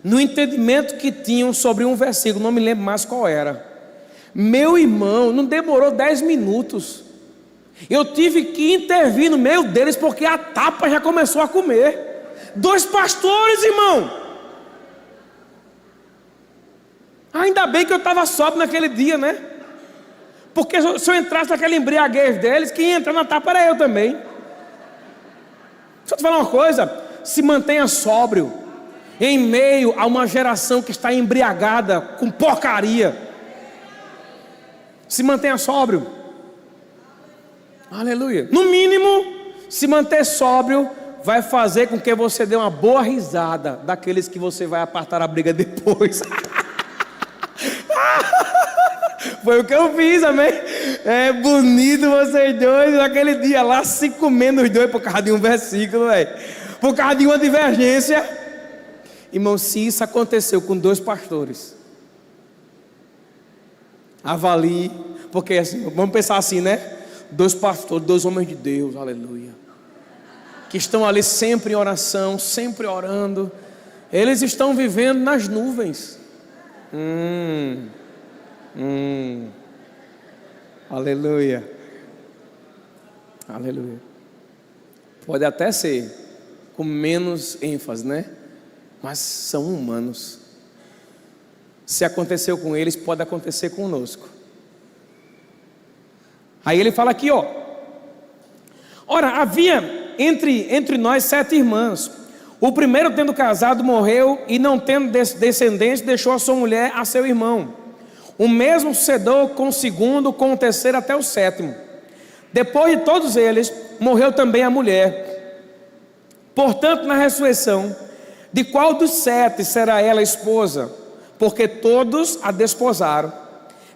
no entendimento que tinham sobre um versículo. Não me lembro mais qual era. Meu irmão, não demorou 10 minutos. Eu tive que intervir no meio deles, porque a tapa já começou a comer. 2 pastores, irmão. Ainda bem que eu estava sóbrio naquele dia, né? Porque se eu entrasse naquela embriaguez deles, quem ia entrar na tapa era eu também. Deixa eu te falar uma coisa: se mantenha sóbrio em meio a uma geração que está embriagada com porcaria. Se mantenha sóbrio. Aleluia. No mínimo, se manter sóbrio vai fazer com que você dê uma boa risada daqueles que você vai apartar a briga depois. Foi o que eu fiz, amém? É bonito vocês dois naquele dia lá se comendo os dois por causa de um versículo, velho. Por causa de uma divergência. Irmão, se isso aconteceu com 2 pastores, avalie, porque assim, vamos pensar assim, né? 2 pastores, 2 homens de Deus, aleluia, que estão ali sempre em oração, sempre orando. Eles estão vivendo nas nuvens. Aleluia. Aleluia. Pode até ser com menos ênfase, né? Mas são humanos. Se aconteceu com eles, pode acontecer conosco. Aí ele fala aqui, ó: ora, havia entre nós 7 irmãos. O primeiro, tendo casado, morreu, e não tendo descendente, deixou a sua mulher a seu irmão. O mesmo sucedeu com o segundo, com o terceiro até o 7º. Depois de todos eles, morreu também a mulher. Portanto, na ressurreição, de qual dos 7 será ela esposa? Porque todos a desposaram.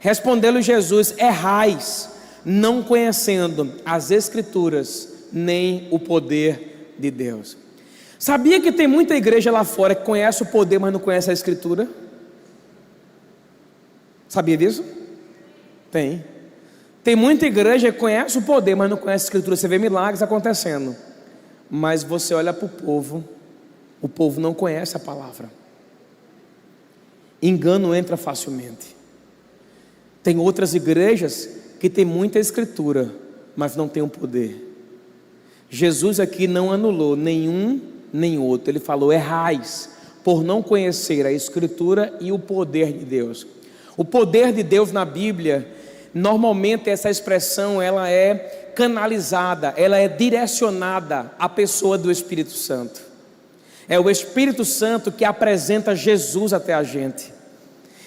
Respondeu-lhe Jesus: errais, não conhecendo as Escrituras, nem o poder de Deus. Sabia que tem muita igreja lá fora que conhece o poder, mas não conhece a Escritura? Sabia disso? Tem muita igreja que conhece o poder, mas não conhece a Escritura. Você vê milagres acontecendo, mas você olha para o povo não conhece a palavra. Engano entra facilmente. Tem outras igrejas que tem muita Escritura, mas não tem o poder. Jesus aqui não anulou nenhum nem outro. Ele falou: errais, por não conhecer a Escritura e o poder de Deus. O poder de Deus na Bíblia, normalmente essa expressão ela é canalizada, ela é direcionada à pessoa do Espírito Santo. É o Espírito Santo que apresenta Jesus até a gente.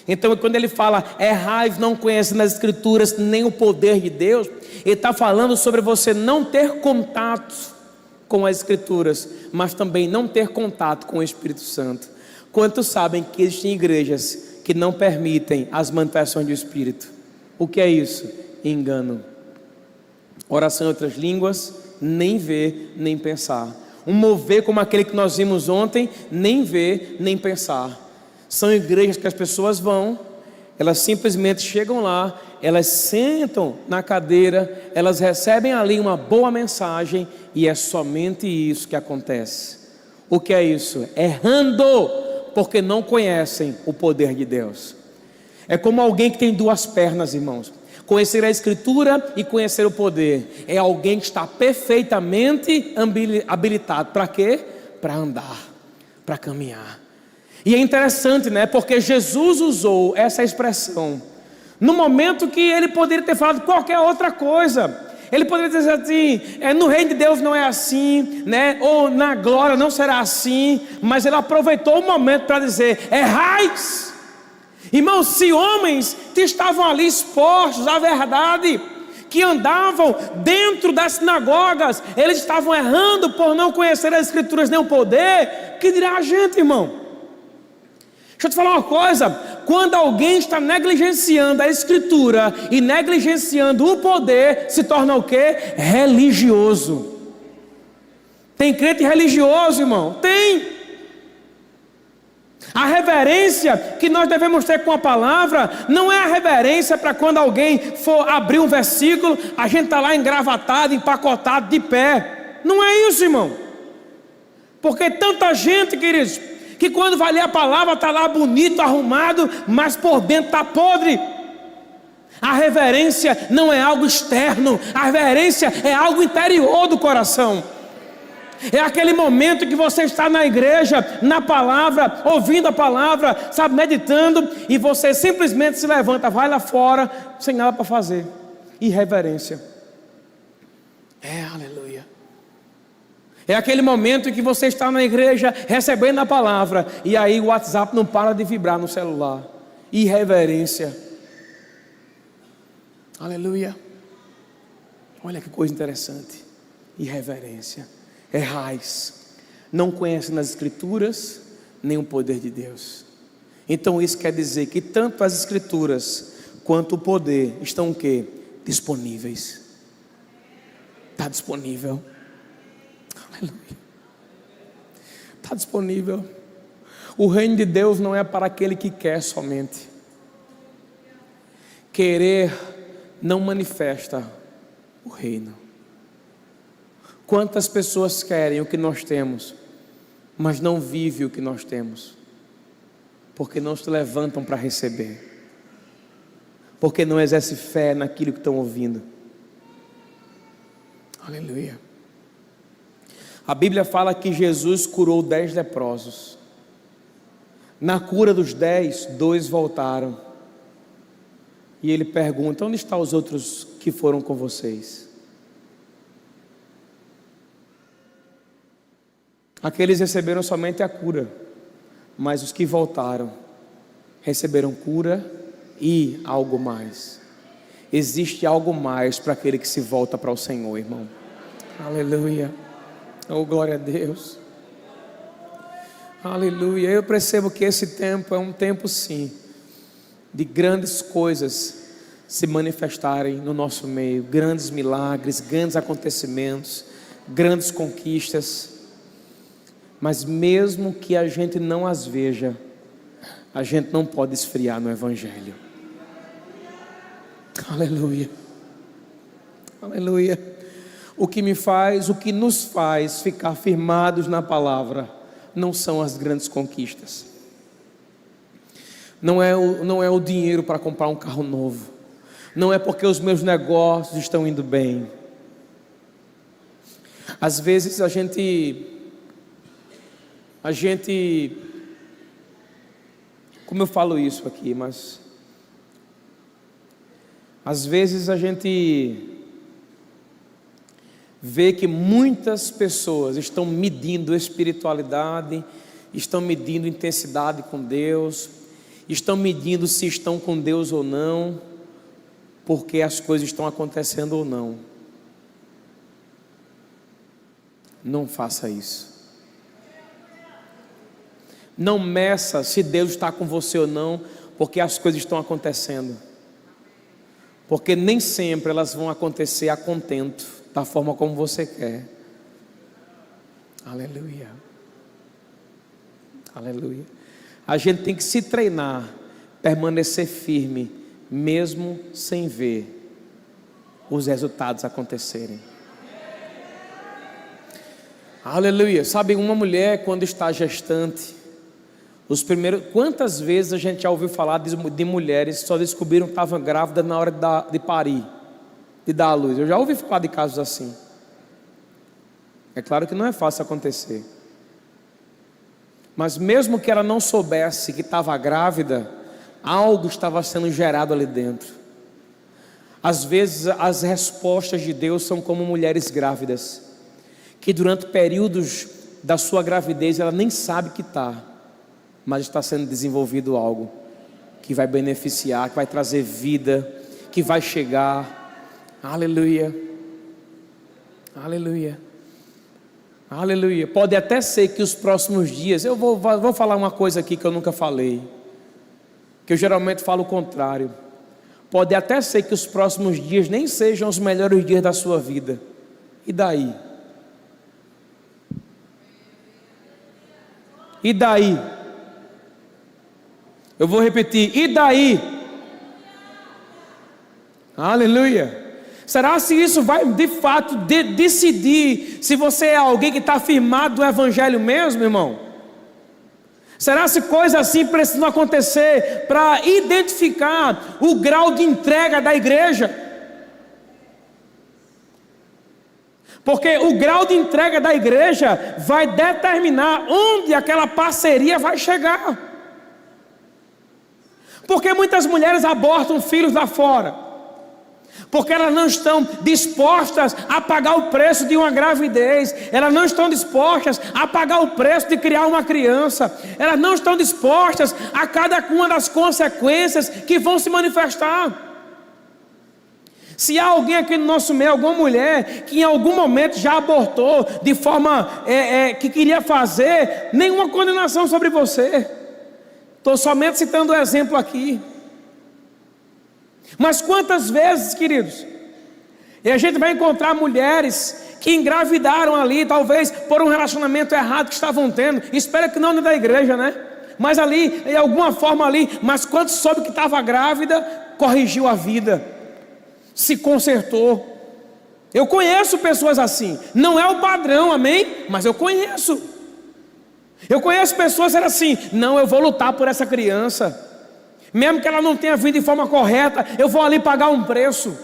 Então, quando ele fala errais, não conhecendo as Escrituras nem o poder de Deus, ele está falando sobre você não ter contato com as Escrituras, mas também não ter contato com o Espírito Santo. Quantos sabem que existem igrejas que não permitem as manifestações do Espírito? O que é isso? Engano. Oração em outras línguas, nem ver, nem pensar. Um mover como aquele que nós vimos ontem, nem ver, nem pensar. São igrejas que as pessoas vão, elas simplesmente chegam lá, elas sentam na cadeira, elas recebem ali uma boa mensagem, e é somente isso que acontece. O que é isso? Errando, porque não conhecem o poder de Deus. É como alguém que tem duas pernas, irmãos. Conhecer a Escritura e conhecer o poder. É alguém que está perfeitamente habilitado. Para quê? Para andar, para caminhar. E é interessante, né? Porque Jesus usou essa expressão no momento que ele poderia ter falado qualquer outra coisa. Ele poderia dizer assim: no reino de Deus não é assim, né? Ou na glória não será assim. Mas ele aproveitou o momento para dizer: errais. Irmãos, se homens que estavam ali expostos à verdade, que andavam dentro das sinagogas, eles estavam errando por não conhecer as Escrituras nem o poder, que dirá a gente, irmão? Deixa eu te falar uma coisa: quando alguém está negligenciando a Escritura e negligenciando o poder, se torna o quê? Religioso. Tem crente religioso, irmão? Tem. A reverência que nós devemos ter com a palavra não é a reverência para quando alguém for abrir um versículo, a gente está lá engravatado, empacotado, de pé. Não é isso, irmão. Porque tanta gente, queridos, que quando vai ler a palavra está lá bonito, arrumado, mas por dentro está podre. A reverência não é algo externo, a reverência é algo interior do coração. É aquele momento que você está na igreja, na palavra, ouvindo a palavra, sabe, meditando, e você simplesmente se levanta, vai lá fora, sem nada para fazer. Irreverência. Aleluia. É aquele momento em que você está na igreja, recebendo a palavra, e aí o WhatsApp não para de vibrar no celular. Irreverência. Aleluia. Olha que coisa interessante. Irreverência. Errais, não conhecem as Escrituras nem o poder de Deus. Então isso quer dizer que tanto as Escrituras quanto o poder estão o quê? Disponíveis. Está disponível. Aleluia. Está disponível. O reino de Deus não é para aquele que quer somente. Querer não manifesta o reino. Quantas pessoas querem o que nós temos, mas não vivem o que nós temos, porque não se levantam para receber, porque não exercem fé naquilo que estão ouvindo. Aleluia. A Bíblia fala que Jesus curou 10 leprosos. Na cura dos 10, 2 voltaram. E ele pergunta: onde estão os outros que foram com vocês? Aqueles receberam somente a cura, mas os que voltaram receberam cura e algo mais. Existe algo mais para aquele que se volta para o Senhor, irmão. Aleluia. Oh, glória a Deus. Aleluia. Eu percebo que esse tempo é um tempo, sim, de grandes coisas se manifestarem no nosso meio, grandes milagres, grandes acontecimentos, grandes conquistas. Mas mesmo que a gente não as veja, a gente não pode esfriar no Evangelho. Aleluia, aleluia. O que nos faz ficar firmados na palavra não são as grandes conquistas, não é o dinheiro para comprar um carro novo, não é porque os meus negócios estão indo bem. Às vezes a gente, como eu falo isso aqui, mas às vezes a gente vê que muitas pessoas estão medindo espiritualidade, estão medindo intensidade com Deus, estão medindo se estão com Deus ou não, porque as coisas estão acontecendo ou não. Não faça isso. Não meça se Deus está com você ou não, porque as coisas estão acontecendo. Porque nem sempre elas vão acontecer a contento, da forma como você quer. Aleluia, aleluia. A gente tem que se treinar, permanecer firme, mesmo sem ver os resultados acontecerem. Aleluia. Sabe, uma mulher quando está gestante, quantas vezes a gente já ouviu falar de mulheres que só descobriram que estavam grávidas na hora de parir, de dar à luz? Eu já ouvi falar de casos assim. É claro que não é fácil acontecer, mas mesmo que ela não soubesse que estava grávida, algo estava sendo gerado ali dentro. Às vezes as respostas de Deus são como mulheres grávidas, que durante períodos da sua gravidez ela nem sabe que está, mas está sendo desenvolvido algo que vai beneficiar, que vai trazer vida, que vai chegar. Aleluia, aleluia, aleluia. Pode até ser que os próximos dias, eu vou falar uma coisa aqui que eu nunca falei, que eu geralmente falo o contrário. Pode até ser que os próximos dias nem sejam os melhores dias da sua vida. E daí? E daí? Eu vou repetir, e daí? Aleluia. Será se isso vai de fato decidir se você é alguém que está firmado no Evangelho mesmo, irmão? Será se coisas assim precisam acontecer para identificar o grau de entrega da igreja? Porque o grau de entrega da igreja vai determinar onde aquela parceria vai chegar. Porque muitas mulheres abortam filhos lá fora, porque elas não estão dispostas a pagar o preço de uma gravidez, elas não estão dispostas a pagar o preço de criar uma criança, elas não estão dispostas a cada uma das consequências que vão se manifestar. Se há alguém aqui no nosso meio, alguma mulher que em algum momento já abortou de forma que queria fazer, nenhuma condenação sobre você. Estou somente citando o exemplo aqui. Mas quantas vezes, queridos, e a gente vai encontrar mulheres que engravidaram ali, talvez por um relacionamento errado que estavam tendo, espero que não da igreja, né? Mas ali, de alguma forma ali, mas quando soube que estava grávida, corrigiu a vida, se consertou. Eu conheço pessoas assim, não é o padrão, amém? Mas eu conheço pessoas que eram assim, não, eu vou lutar por essa criança, mesmo que ela não tenha vindo de forma correta, eu vou ali pagar um preço.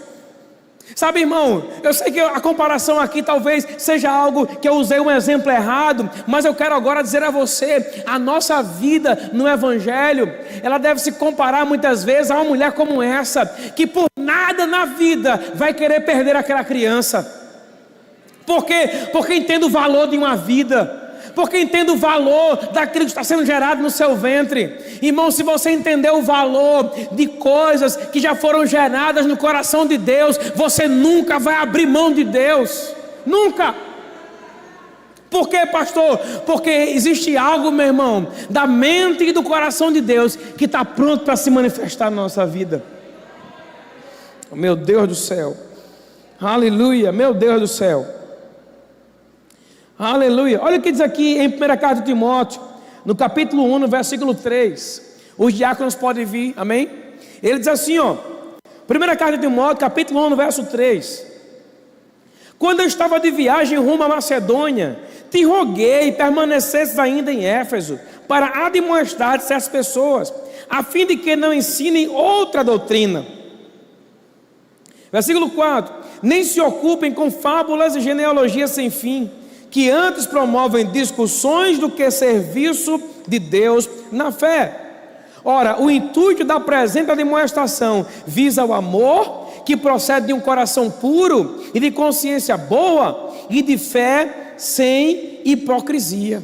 Sabe, irmão, eu sei que a comparação aqui talvez seja algo que eu usei um exemplo errado, mas eu quero agora dizer a você, a nossa vida no Evangelho, ela deve se comparar muitas vezes a uma mulher como essa, que por nada na vida vai querer perder aquela criança. Por quê? Porque entende o valor de uma vida, porque entende o valor daquilo que está sendo gerado no seu ventre. Irmão, se você entender o valor de coisas que já foram geradas no coração de Deus, você nunca vai abrir mão de Deus, nunca. Por quê, pastor? Porque existe algo, meu irmão, da mente e do coração de Deus que está pronto para se manifestar na nossa vida. Meu Deus do céu. Aleluia, meu Deus do céu. Aleluia. Olha o que diz aqui em 1ª carta de Timóteo, no capítulo 1, no versículo 3. Os diáconos podem vir, amém? Ele diz assim, ó, 1ª carta de Timóteo, capítulo 1, no verso 3. Quando eu estava de viagem rumo à Macedônia, te roguei permanecesses ainda em Éfeso, para admoestar certas pessoas, a fim de que não ensinem outra doutrina. Versículo 4. Nem se ocupem com fábulas e genealogias sem fim, que antes promovem discussões do que serviço de Deus na fé. Ora, o intuito da presente admoestação visa o amor, que procede de um coração puro e de consciência boa e de fé sem hipocrisia.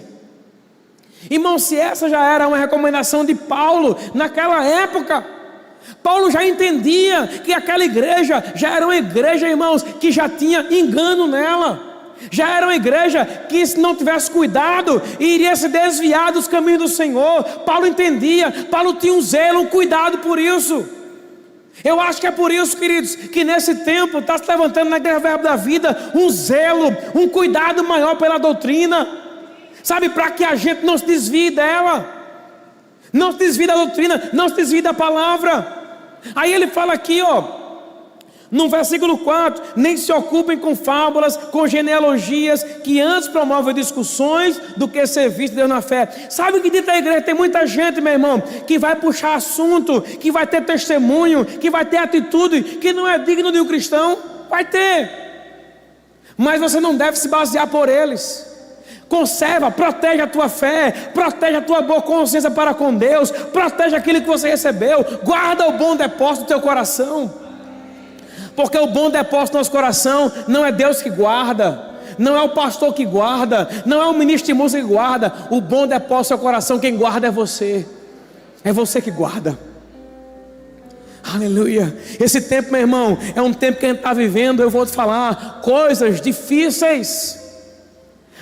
Irmão, se essa já era uma recomendação de Paulo naquela época, Paulo já entendia que aquela igreja já era uma igreja, irmãos, que já tinha engano nela. Já era uma igreja que, se não tivesse cuidado, iria se desviar dos caminhos do Senhor. Paulo entendia, Paulo tinha um zelo, um cuidado por isso. Eu acho que é por isso, queridos, que nesse tempo está se levantando na Igreja Verbo da Vida um zelo, um cuidado maior pela doutrina, sabe, para que a gente não se desvie dela, não se desvie da doutrina, não se desvie da palavra. Aí ele fala aqui, ó, no versículo 4, nem se ocupem com fábulas, com genealogias, que antes promovem discussões do que serviço de Deus na fé. Sabe que dentro da igreja tem muita gente, meu irmão, que vai puxar assunto, que vai ter testemunho, que vai ter atitude, que não é digno de um cristão. Vai ter, mas você não deve se basear por eles. Conserva, protege a tua fé, protege a tua boa consciência para com Deus, protege aquilo que você recebeu, guarda o bom depósito do teu coração. Porque o bom depósito do nosso coração não é Deus que guarda, não é o pastor que guarda, não é o ministro de música que guarda. O bom depósito do seu coração, quem guarda é você que guarda. Aleluia. Esse tempo, meu irmão, é um tempo que a gente está vivendo. Eu vou te falar coisas difíceis,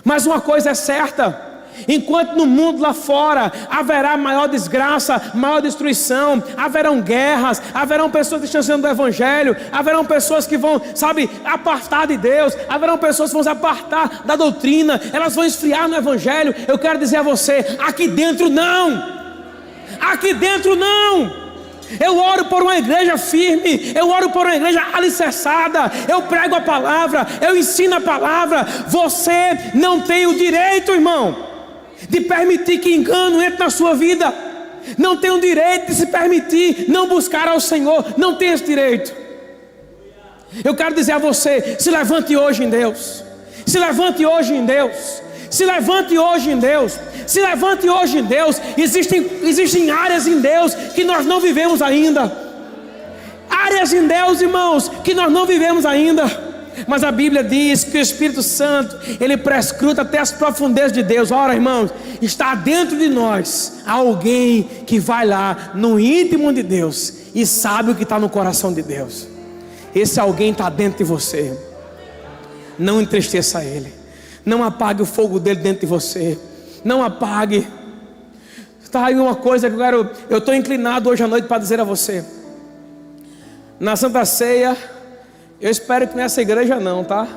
mas uma coisa é certa: enquanto no mundo lá fora haverá maior desgraça, maior destruição, haverão guerras, haverão pessoas distanciando do Evangelho, haverão pessoas que vão, sabe, apartar de Deus, haverão pessoas que vão se apartar da doutrina, elas vão esfriar no Evangelho. Eu quero dizer a você, aqui dentro não, aqui dentro não. Eu oro por uma igreja firme, eu oro por uma igreja alicerçada, eu prego a palavra, eu ensino a palavra. Você não tem o direito, irmão, de permitir que engano entre na sua vida. Não tem o direito de se permitir não buscar ao Senhor. Não tem esse direito. Eu quero dizer a você, se levante hoje em Deus. Se levante hoje em Deus. Se levante hoje em Deus. Se levante hoje em Deus. Existem áreas em Deus que nós não vivemos ainda. Áreas em Deus, irmãos, que nós não vivemos ainda. Mas a Bíblia diz que o Espírito Santo, ele prescruta até as profundezas de Deus. Ora, irmãos, está dentro de nós alguém que vai lá no íntimo de Deus e sabe o que está no coração de Deus. Esse alguém está dentro de você. Não entristeça ele. Não apague o fogo dele dentro de você. Não apague. Está aí uma coisa que eu estou inclinado hoje à noite para dizer a você. Na Santa Ceia, eu espero que nessa igreja não, tá?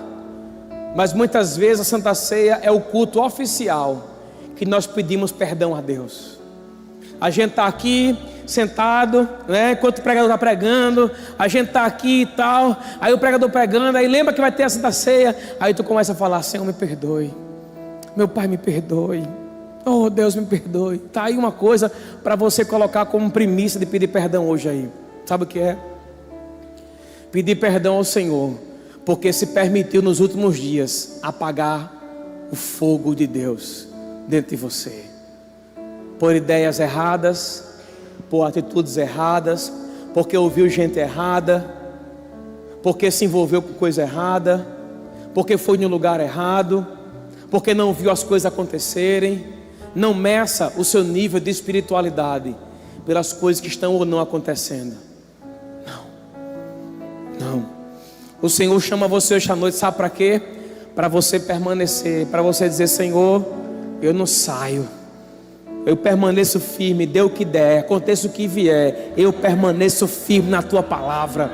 Mas muitas vezes a Santa Ceia é o culto oficial que nós pedimos perdão a Deus. A gente está aqui sentado, né? Enquanto o pregador está pregando, a gente está aqui e tal. Aí o pregador pregando, aí lembra que vai ter a Santa Ceia. Aí tu começa a falar: Senhor, me perdoe, meu Pai, me perdoe, oh Deus, me perdoe. Tá aí uma coisa para você colocar como premissa de pedir perdão hoje aí. Sabe o que é? Pedir perdão ao Senhor, porque se permitiu nos últimos dias apagar o fogo de Deus dentro de você, por ideias erradas, por atitudes erradas, porque ouviu gente errada, porque se envolveu com coisa errada, porque foi no lugar errado, porque não viu as coisas acontecerem. Não meça o seu nível de espiritualidade pelas coisas que estão ou não acontecendo. Não. O Senhor chama você hoje à noite, sabe para quê? Para você permanecer, para você dizer: Senhor, eu não saio, eu permaneço firme, dê o que der, aconteça o que vier, eu permaneço firme na tua palavra.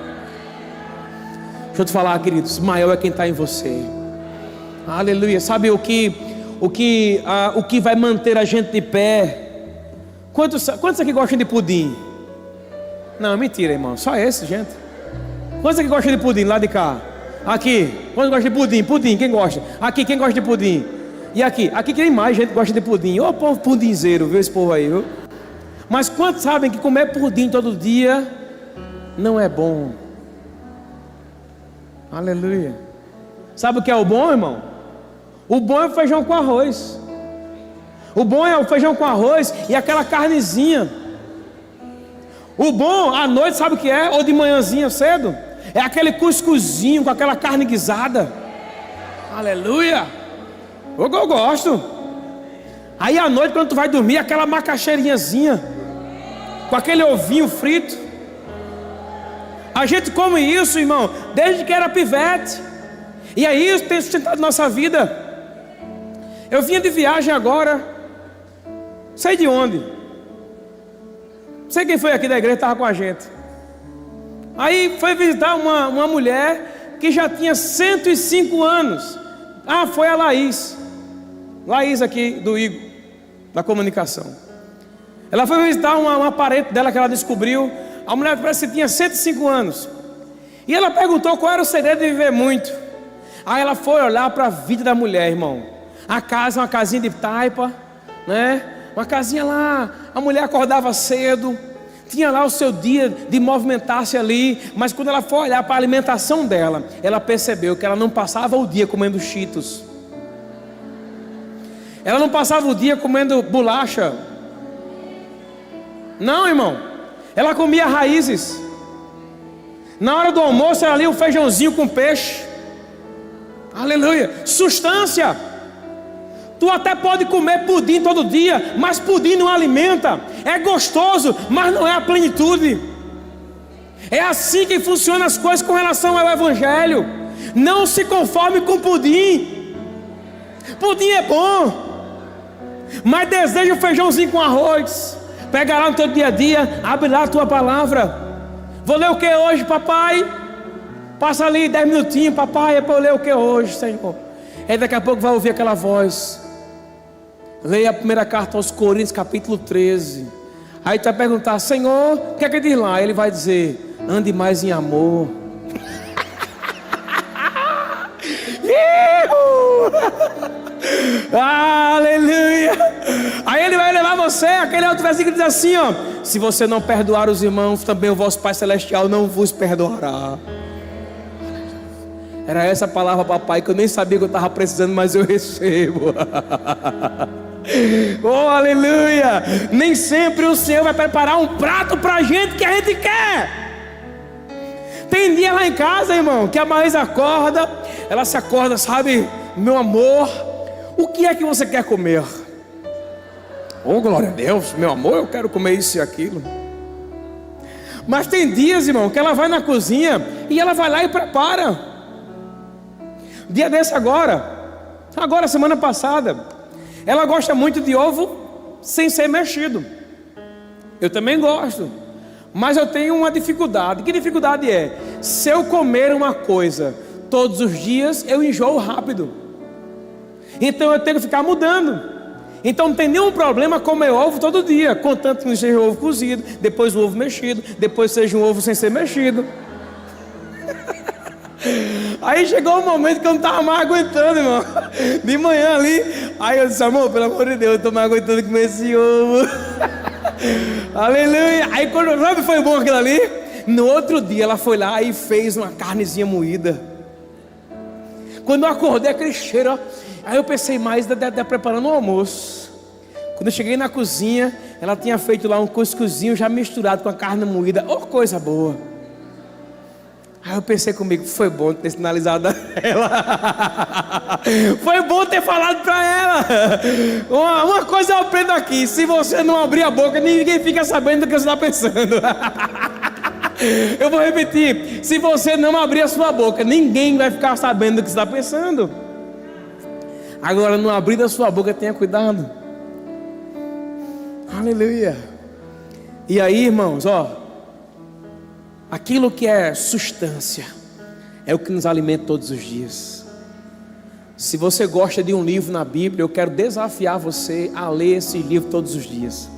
Deixa eu te falar, queridos, maior é quem está em você. Aleluia. Sabe o que vai manter a gente de pé? Quantos aqui gostam de pudim? Não, mentira, irmão. Só esse, gente. Quantos aqui gostam de pudim? Lá de cá. Aqui. Quantos gostam de pudim? Pudim, quem gosta? Aqui, quem gosta de pudim? E aqui? Aqui tem mais gente que gosta de pudim. Ô povo pudinzeiro, viu esse povo aí, viu? Mas quantos sabem que comer pudim todo dia não é bom? Aleluia. Sabe o que é o bom, irmão? O bom é o feijão com arroz. O bom é o feijão com arroz e aquela carnezinha. O bom à noite, sabe o que é? Ou de manhãzinha cedo? É aquele cuscuzinho com aquela carne guisada. Aleluia. Eu gosto. Aí à noite, quando tu vai dormir, aquela macaxeirinhazinha com aquele ovinho frito. A gente come isso, irmão, desde que era pivete. E aí isso tem sustentado nossa vida. Eu vinha de viagem agora, sei de onde, não sei quem foi aqui da igreja, estava com a gente. Aí foi visitar uma mulher que já tinha 105 anos. Ah, foi a Laís aqui do Igor, da comunicação. Ela foi visitar uma parente dela que ela descobriu. A mulher parece que tinha 105 anos. E ela perguntou qual era o segredo de viver muito. Aí ela foi olhar para a vida da mulher, irmão. A casa, uma casinha de taipa, né? Uma casinha lá, a mulher acordava cedo, tinha lá o seu dia de movimentar-se ali. Mas quando ela foi olhar para a alimentação dela, ela percebeu que ela não passava o dia comendo Cheetos. Ela não passava o dia comendo bolacha. Não, irmão. Ela comia raízes. Na hora do almoço era ali um feijãozinho com peixe. Aleluia. Substância. Tu até pode comer pudim todo dia, mas pudim não alimenta. É gostoso, mas não é a plenitude. É assim que funcionam as coisas com relação ao Evangelho. Não se conforme com pudim. Pudim é bom, mas deseja um feijãozinho com arroz. Pega lá no teu dia a dia, abre lá a tua palavra. Vou ler o que hoje, papai? Passa ali 10 minutinhos, papai, é para eu ler o que hoje, Senhor? Aí daqui a pouco vai ouvir aquela voz. Leia a primeira carta aos Coríntios, capítulo 13. Aí tu vai perguntar, Senhor, o que é que diz lá? Ele vai dizer, ande mais em amor. Aleluia. Aí ele vai levar você, aquele outro versículo diz assim, ó: se você não perdoar os irmãos, também o vosso Pai Celestial não vos perdoará. Era essa palavra, papai, que eu nem sabia que eu estava precisando, mas eu recebo. Oh, aleluia. Nem sempre o Senhor vai preparar um prato para a gente que a gente quer. Tem dia lá em casa, irmão, que a Maísa acorda, ela se acorda, sabe, meu amor, o que é que você quer comer? Oh, glória a Deus, meu amor, eu quero comer isso e aquilo. Mas tem dias, irmão, que ela vai na cozinha e ela vai lá e prepara. Dia desse agora semana passada, ela gosta muito de ovo sem ser mexido. Eu também gosto, mas eu tenho uma dificuldade. Que dificuldade é? Se eu comer uma coisa todos os dias, eu enjoo rápido. Então eu tenho que ficar mudando. Então não tem nenhum problema comer ovo todo dia, contanto que não seja ovo cozido, depois o ovo mexido, depois seja um ovo sem ser mexido. Aí chegou um momento que eu não estava mais aguentando, irmão. De manhã ali, aí eu disse, amor, pelo amor de Deus, eu estou mais aguentando comer esse ovo. Aleluia. Aí quando sabe, foi bom aquilo ali. No outro dia ela foi lá e fez uma carnezinha moída. Quando eu acordei, aquele cheiro, ó. Aí eu pensei mais preparando o almoço. Quando eu cheguei na cozinha, ela tinha feito lá um cuscuzinho já misturado com a carne moída. Oh, coisa boa. Aí eu pensei comigo, foi bom ter sinalizado a ela. Foi bom ter falado para ela. Uma coisa eu aprendo aqui: se você não abrir a boca, ninguém fica sabendo do que você está pensando. Eu vou repetir: se você não abrir a sua boca, ninguém vai ficar sabendo do que você está pensando. Agora, não abrir a sua boca, tenha cuidado. Aleluia. E aí, irmãos, ó, aquilo que é substância, é o que nos alimenta todos os dias. Se você gosta de um livro na Bíblia, eu quero desafiar você a ler esse livro todos os dias.